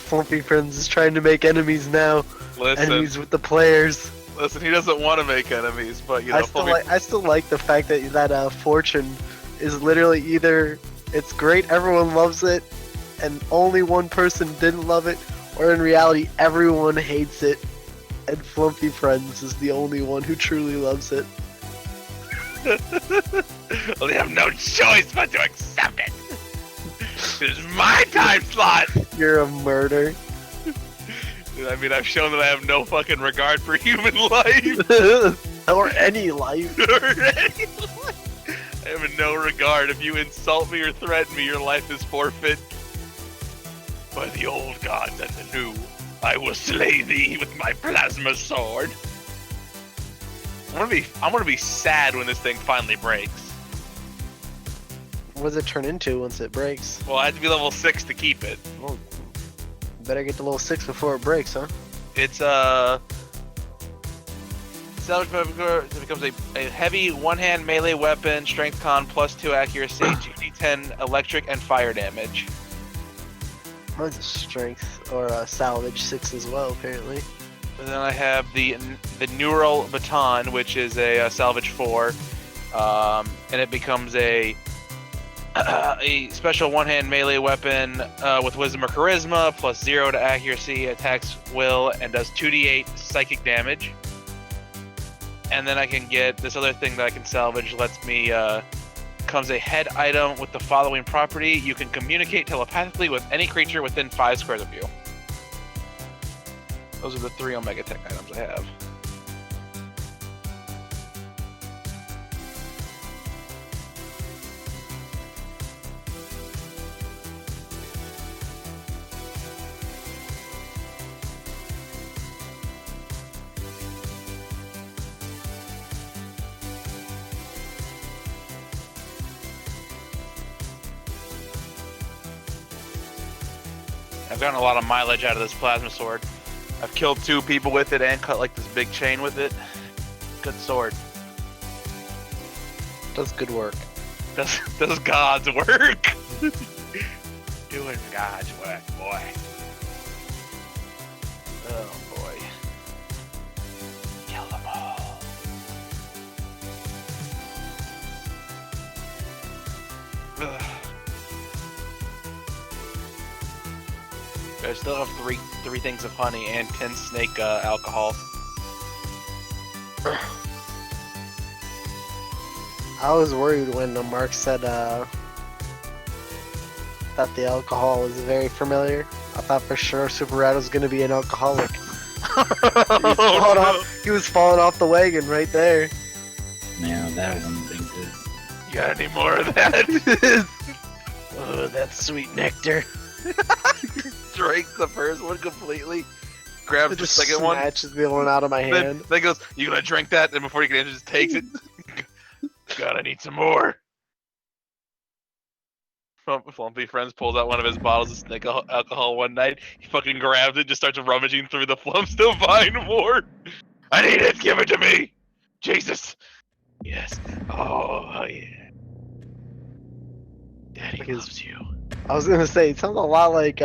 Flumpy Friends is trying to make enemies now. Enemies with the players. Listen, he doesn't want to make enemies, but, you know, I still like the fact that Fortune is literally either it's great, everyone loves it, and only one person didn't love it, or in reality everyone hates it, and Flumpy Friends is the only one who truly loves it. well, they have no choice but to accept it. This is my time slot. You're a murder. I mean, I've shown that I have no fucking regard for human life. Or any life. I have no regard. If you insult me or threaten me, your life is forfeit. By the old gods and the new, I will slay thee with my plasma sword. I'm gonna be sad when this thing finally breaks. What does it turn into once it breaks? Well, I had to be level 6 to keep it. Oh, better get to level 6 before it breaks, huh? It's Salvage Pepper, it becomes a heavy one-hand melee weapon, strength con +2 accuracy, 2d10 electric and fire damage. Mine's a strength or a salvage 6 as well, apparently. And then I have the Neural Baton, which is a salvage 4, and it becomes a special one-hand melee weapon with Wisdom or Charisma, +0 to accuracy, attacks will, and does 2d8 psychic damage. And then I can get this other thing that I can salvage, lets me, becomes a head item with the following property. You can communicate telepathically with any creature within 5 squares of you. Those are the 3 Omega Tech items I have. I've gotten a lot of mileage out of this plasma sword. I've killed 2 people with it and cut like this big chain with it. Good sword. Does good work. Does God's work. Doing God's work, boy. Oh boy. Kill them all. Ugh. I still have three things of honey and 10 snake alcohol. I was worried when Mark said that the alcohol is very familiar. I thought for sure Super Rat was going to be an alcoholic. He was falling off the wagon right there. Now that wouldn't have been good. You got any more of that? Oh, that sweet nectar. Drinks the first one completely, grabs It the just second one, snatches the other one out of my hand. then goes, "You gonna drink that?" And before you can answer, just takes it. God, I need some more. Flumpy Friends pulls out one of his bottles of snake alcohol one night. He fucking grabs it, just starts rummaging through the flumps to find more. I need it. Give it to me. Jesus. Yes. Oh yeah. Daddy Like his- loves you. I was gonna say, it sounds a lot like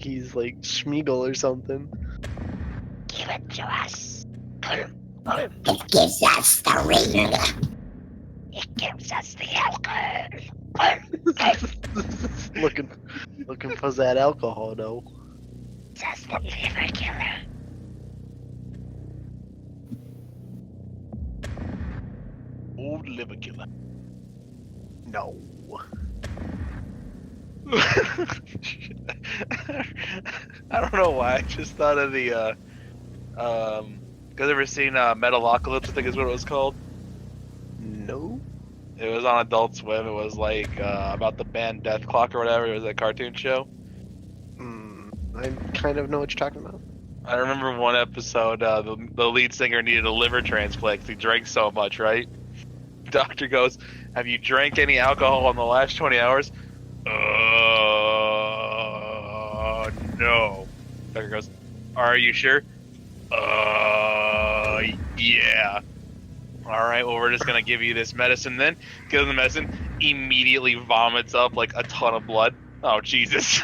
he's like Schmeagol or something. Give it to us. It gives us the ring. It gives us the alcohol. looking for that alcohol though. Just the liver killer. Old liver killer. No. I don't know why. I just thought of the guys ever seen Metalocalypse? I think is what it was called. No. It was on Adult Swim. It was like about the band Death Clock or whatever. It was a cartoon show. I kind of know what you're talking about. I remember one episode, the lead singer needed a liver transplant because he drank so much, right? Doctor goes, "Have you drank any alcohol in the last 20 hours?" No. Doctor goes, "Are you sure?" Yeah. Alright, well, we're just gonna give you this medicine then. Gives him the medicine, immediately vomits up like a ton of blood. Oh, Jesus.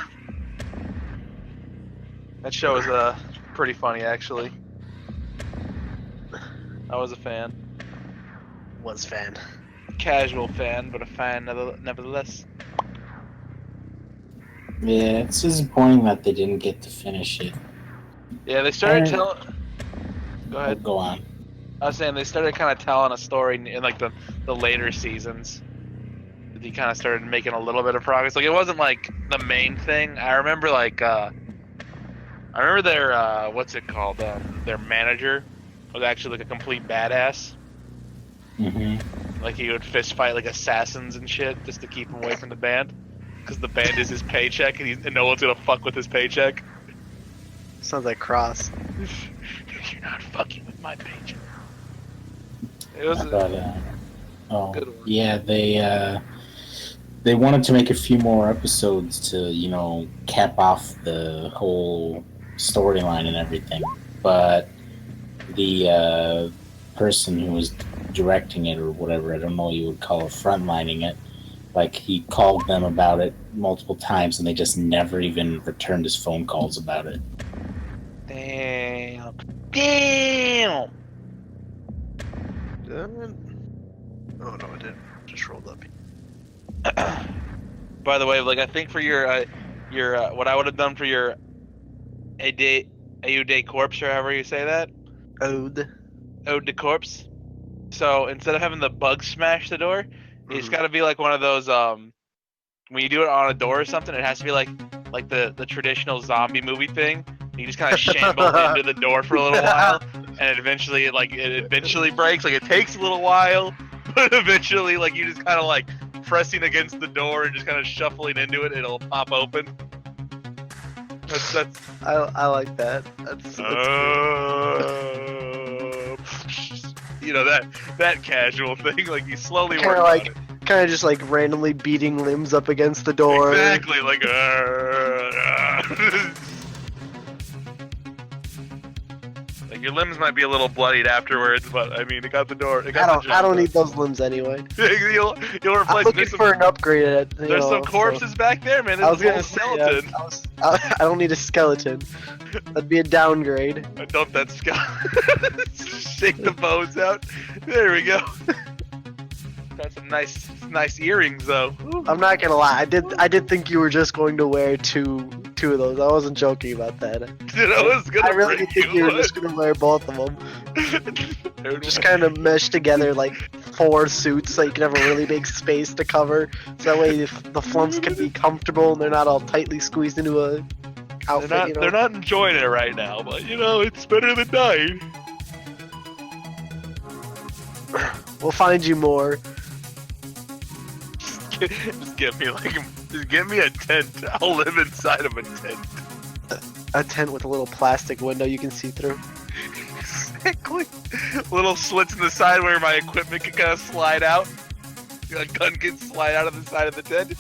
That show is pretty funny, actually. I was a fan. Was fan. Casual fan, but a fan nevertheless. Yeah, it's disappointing that they didn't get to finish it. Yeah, they started Alright. telling. Go Oh, ahead. go on. I was saying they started kind of telling a story in like the later seasons. He kind of started making a little bit of progress. Like it wasn't like the main thing. I remember like I remember their what's it called? Their manager was actually like a complete badass. Hmm. Like he would fist fight like assassins and shit just to keep him away from the band. Because the band is his paycheck and no one's gonna fuck with his paycheck. Sounds like Cross. You're not fucking with my paycheck. It was But oh Good one. yeah, they wanted to make a few more episodes to cap off the whole storyline and everything, but the person who was directing it or whatever, I don't know what you would call it, frontlining it, like he called them about it multiple times and they just never even returned his phone calls about it. damn. Oh no, I didn't. Just rolled up. By the way, like I think for your what I would have done for your Aude corpse or however you say that, Ode. Ode de corpse. So instead of having the bug smash the door, it's got to be like one of those when you do it on a door or something, it has to be like the traditional zombie movie thing. You just kind of shamble into the door for a little while, and it eventually breaks. Like it takes a little while, but eventually like you just kind of like pressing against the door and just kind of shuffling into it, it'll pop open. That's I like that. That's cool. that casual thing. Like you slowly Kinda work like- on it. Kind of just like randomly beating limbs up against the door. Exactly, like like your limbs might be a little bloodied afterwards, but I mean, it got the door. It got the I don't job need those limbs anyway. done. you'll I'm replace. looking There's for an upgrade. there's some corpses back there, man. I was There's a gonna whole say, skeleton. I don't need a skeleton. That'd be a downgrade. I dumped that skeleton. Shake the bones out. There we go. Got some nice earrings though. I'm not gonna lie. I did think you were just going to wear two of those. I wasn't joking about that. Dude, I was gonna I really bring think you were just gonna wear both of them. Just kind of mesh together like 4 suits so you can have a really big space to cover. So that way the flumps can be comfortable and they're not all tightly squeezed into a outfit. They're not enjoying it right now, but it's better than dying. We'll find you more. Just give me like Just give me a tent. I'll live inside of a tent. A tent with a little plastic window you can see through. Exactly. Little slits in the side where my equipment can kind of slide out. A gun can slide out of the side of the tent.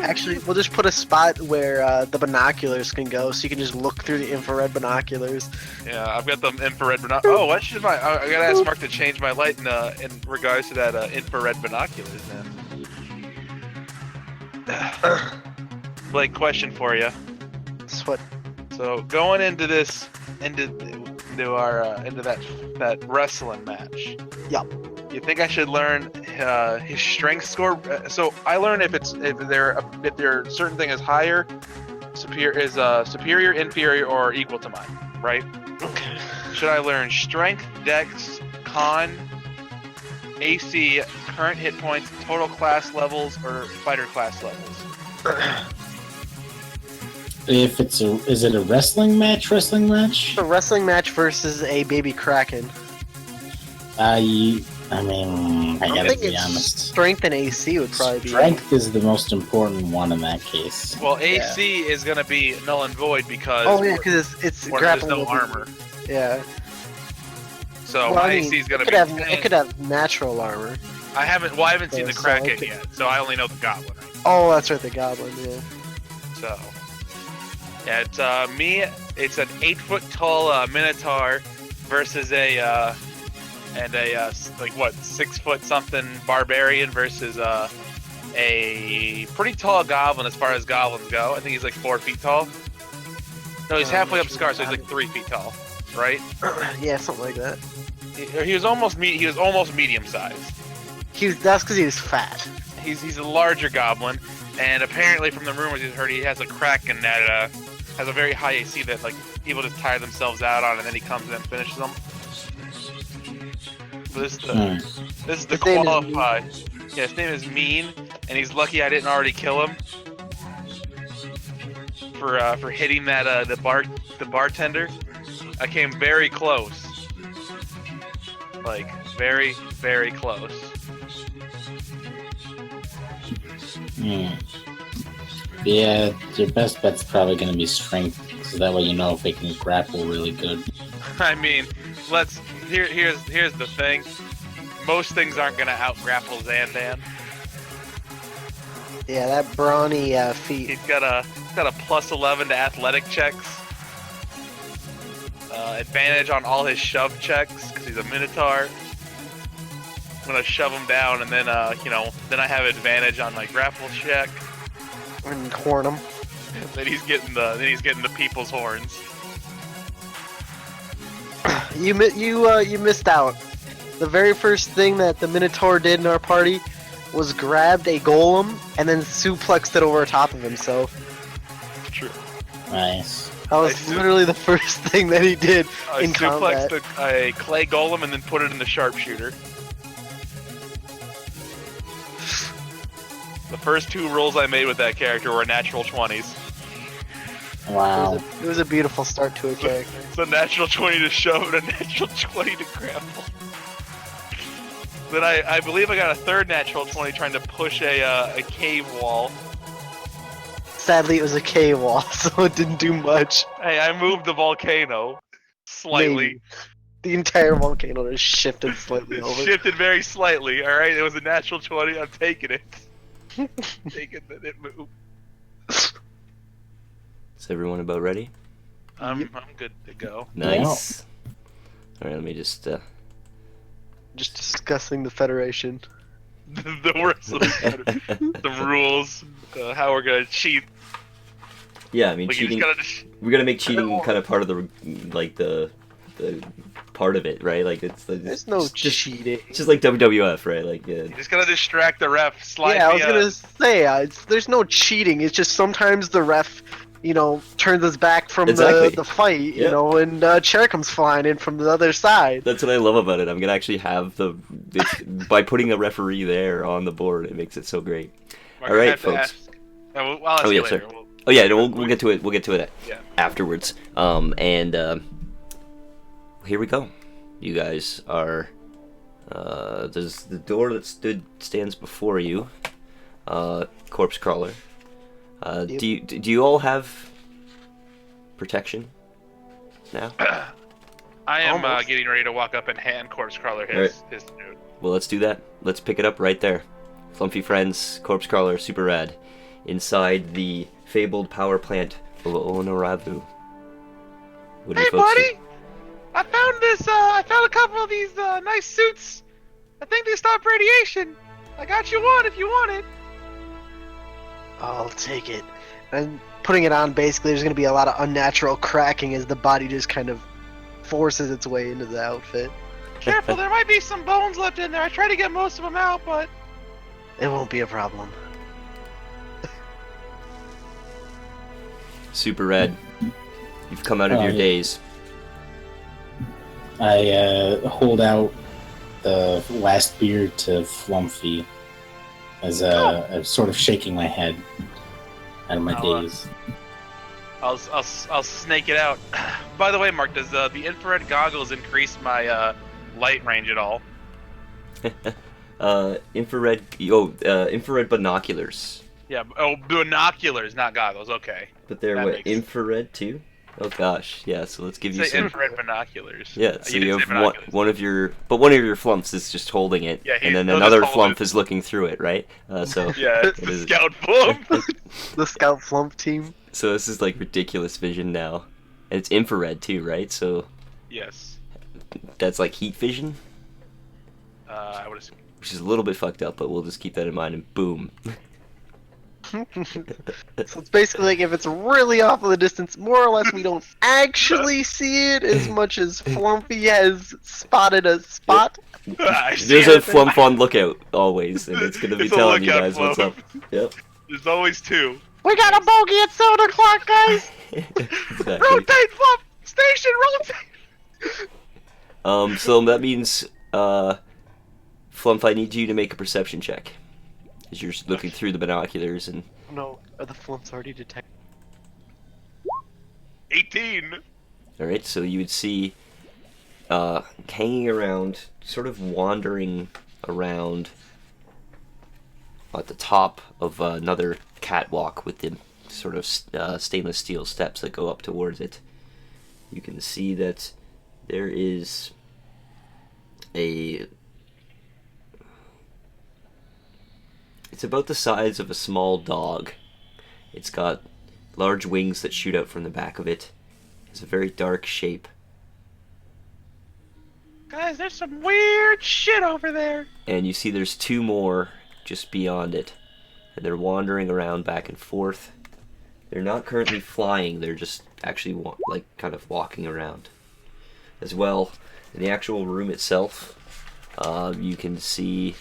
Actually, we'll just put a spot where the binoculars can go, so you can just look through the infrared binoculars. Yeah, I've got the infrared binoculars. Oh, what should I gotta ask Mark to change my light in regards to that infrared binoculars, man. Blake, question for you. That's what. So going into this, into that wrestling match. Yup. You think I should learn his strength score? So I learn if their certain thing is higher, superior, inferior, or equal to mine, right? Okay. Should I learn strength, dex, con, AC, current hit points, total class levels, or fighter class levels? If is it a wrestling match? A wrestling match versus a baby kraken. I mean, I gotta think be it's honest. strength and AC would probably be. Strength is the most important one in that case. Well, AC is gonna be null and void because because it's there's grappling. no armor. Yeah. So Well, my I mean, AC is gonna it could have natural armor. I haven't seen the so Kraken it could- yet, so I only know the Goblin. Oh, that's right, the goblin. Yeah. So yeah, it's me. It's an 8-foot tall Minotaur versus a 6-foot something barbarian versus a pretty tall goblin as far as goblins go. I think he's like 4 feet tall. No, he's halfway up Scar, so he's like 3 feet tall, right? Yeah, something like that. He was almost medium sized. That's because he was fat. He's a larger goblin, and apparently from the rumors he's heard, he has a Kraken that has a very high AC that like people just tire themselves out on, and then he comes in and finishes them. This is the His name is qualified. Yeah, his name is Mean, and he's lucky I didn't already kill him for hitting that the bartender. I came very close, like very very close. Yeah, your best bet's probably going to be strength, so that way you know if they can grapple really good. I mean, here's the thing. Most things aren't gonna out-grapple Zandan. Yeah, that brawny feet. He's got a plus 11 to athletic checks. Advantage on all his shove checks because he's a Minotaur. I'm gonna shove him down, and then then I have advantage on my grapple check. And horn him. Then he's getting the people's horns. You missed out. The very first thing that the Minotaur did in our party was grabbed a golem and then suplexed it over top of himself. True. Nice. That was literally the first thing that he did I in combat. suplexed a clay golem and then put it in the sharpshooter. The first 2 rolls I made with that character were natural 20s. Wow. It was a beautiful start to a character. It's a natural 20 to shove and a natural 20 to grapple. Then I believe I got a third natural 20 trying to push a cave wall. Sadly, it was a cave wall, so it didn't do much. Hey, I moved the volcano slightly. Maybe. The entire volcano just shifted slightly It over. shifted very slightly, alright? It was a natural 20, I'm taking it. Taking that it moved. Is everyone about ready? I'm good to go. Nice. Alright, let me just Just discussing the Federation. The rest of the rules, how we're gonna cheat. Yeah, I mean Like, you cheating. just gotta We're gonna make cheating kind of part of the part of it, right? Like There's no cheating. It's just like WWF, right? Like you just gotta distract the ref. Slide Yeah, I was me gonna say, there's no cheating. It's just sometimes the ref, turns his back from Exactly. the fight, Yep. and chair comes flying in from the other side. That's what I love about it. I'm gonna actually have by putting a referee there on the board, it makes it so great. We're All right, gonna have to folks. ask- I'll ask Oh, you yeah, later. sir. We'll- Oh yeah, no, we'll get to it. We'll get to it Yeah. afterwards. Here we go. You guys are. There's the door that stands before you. Corpse crawler. Yep. Do you all have protection now? I am Almost. getting ready to walk up and hand Corpse Crawler his dude. Well, let's do that. Let's pick it up right there. Flumpy Friends, Corpse Crawler, Super Rad, inside the fabled power plant of Onorabu. What do Hey, you folks buddy! I found this. I found a couple of these nice suits. I think they stop radiation. I got you one if you want it. I'll take it. And putting it on, basically, there's going to be a lot of unnatural cracking as the body just kind of forces its way into the outfit. Careful, there might be some bones left in there. I tried to get most of them out, but It won't be a problem. Super Red, you've come out of your yeah. daze. I hold out the last beer to Flumpy as I'm sort of shaking my head out of my I'll, daze. I'll snake it out. By the way, Mark, does the infrared goggles increase my light range at all? Infrared binoculars. Yeah. Oh, binoculars, not goggles. Okay. But they're That what, makes- infrared too? Oh gosh, yeah. So let's give you Say some. infrared binoculars. Yeah, so you didn't have say binoculars. one of your, but one of your flumps is just holding it, Yeah, and then he'll another just hold flump it. is looking through it, right? So Yeah, it's What the is it? scout flump. The Scout Flump team. so this is like ridiculous vision now, and it's infrared too, right? So Yes. that's like heat vision, I would assume. which is a little bit fucked up, but we'll just keep that in mind. And boom, So it's basically like if it's really off in the distance, more or less we don't actually see it as much as Flumpy has spotted a spot. I see there's a it. flump on lookout always, and it's gonna be It's a telling you lookout guys what's up. flump. Yep, There's always two. we got a bogey at 7 o'clock, guys. exactly. Rotate, flop, station, rotate. So that means, Flump, I need you to make a perception check. As you're looking through the binoculars, and No, are the Flumps already detected? 18. alright, so you would see, hanging around, sort of wandering around at the top of another catwalk with the sort of stainless steel steps that go up towards it. You can see that there is a... It's about the size of a small dog. It's got large wings that shoot out from the back of it. It's a very dark shape. Guys, there's some weird shit over there. And you see there's two more just beyond it. And they're wandering around back and forth. They're not currently flying, they're just actually like kind of walking around. As well, in the actual room itself, you can see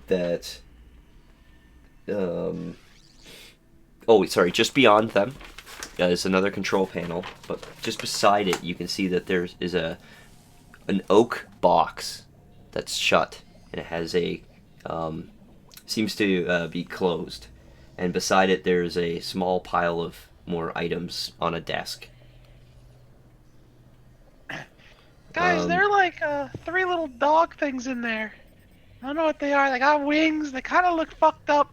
that just beyond them is another control panel, but just beside it you can see that there is an oak box that's shut, and it has a seems to be closed, and beside it there's a small pile of more items on a desk. Guys, there are like 3 little dog things in there. I don't know what they are. They got wings. They kind of look fucked up.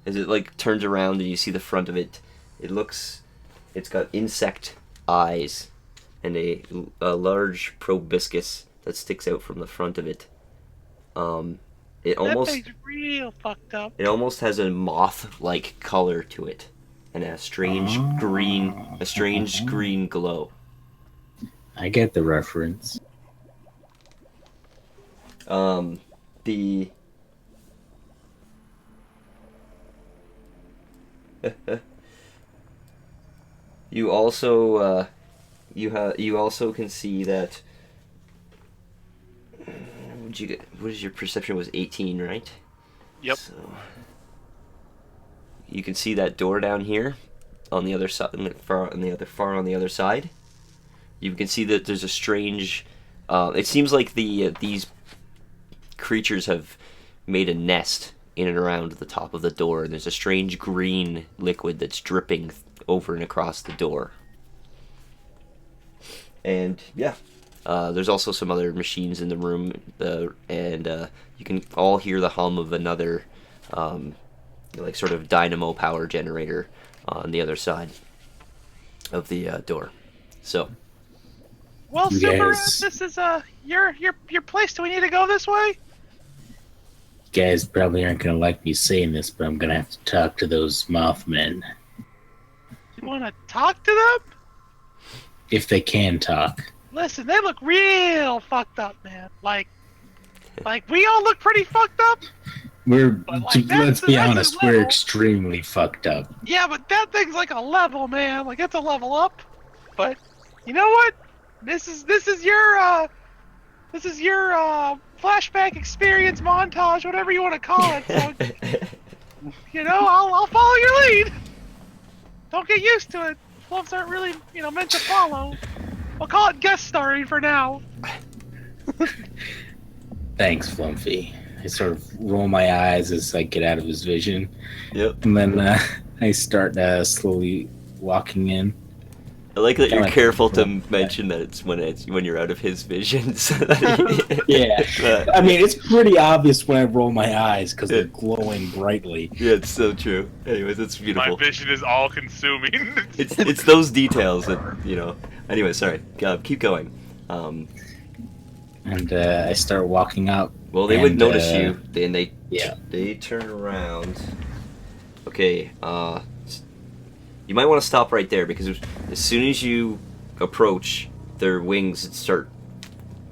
As it like turns around and you see the front of it, it's got insect eyes and a large proboscis that sticks out from the front of it. It That thing's real fucked up. almost has a moth-like color to it, and a strange green glow. I get the reference. The you also you also can see that. What is your perception? Was 18, right? Yep. So you can see that door down here on the other side, far on the other side. You can see that there's a strange. It seems like these creatures have made a nest in and around the top of the door, and there's a strange green liquid that's dripping over and across the door. And yeah, There's also some other machines in the room, and you can all hear the hum of another, like sort of dynamo power generator on the other side of the door. So, Well, You Super, guys- this is your place. Do we need to go this way? You guys probably aren't gonna like me saying this, but I'm gonna have to talk to those Mothmen. You want to talk to them? If they can talk. Listen, they look real fucked up, man. Like we all look pretty fucked up. Let's that's be a honest, we're level. extremely fucked up. Yeah, but that thing's like a level, man. Like it's a level up. But you know what? This is your flashback experience montage, whatever you want to call it. So, you know, I'll follow your lead. Don't get used to it. Flubs aren't really, meant to follow. I'll call it guest starring for now. Thanks, Flumpy. I sort of roll my eyes as I get out of his vision, yep. and then I start slowly walking in. I like that you're Kinda- careful to mention that it's when you're out of his vision. So that Yeah, I mean, it's pretty obvious when I roll my eyes because they're glowing brightly. yeah, it's so true. Anyways, it's My beautiful. vision is all consuming. It's those details that Anyway, sorry. Keep going. And I start walking up. Well, they would And, notice you, and yeah. they turn around. Okay, you might want to stop right there because as soon as you approach, their wings start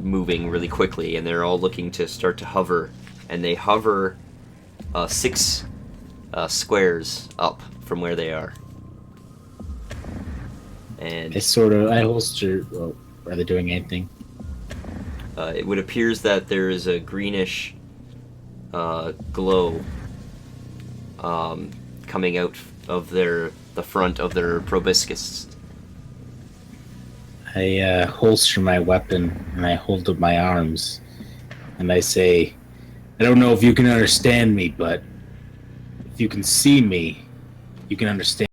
moving really quickly, and they're all looking to start to hover, and they hover 6 squares up from where they are. And I holster. Well, are they doing anything? it would appears that there is a greenish glow coming out of the front of their proboscis. I holster my weapon and I hold up my arms and I say, I don't know if you can understand me, but if you can see me, you can understand.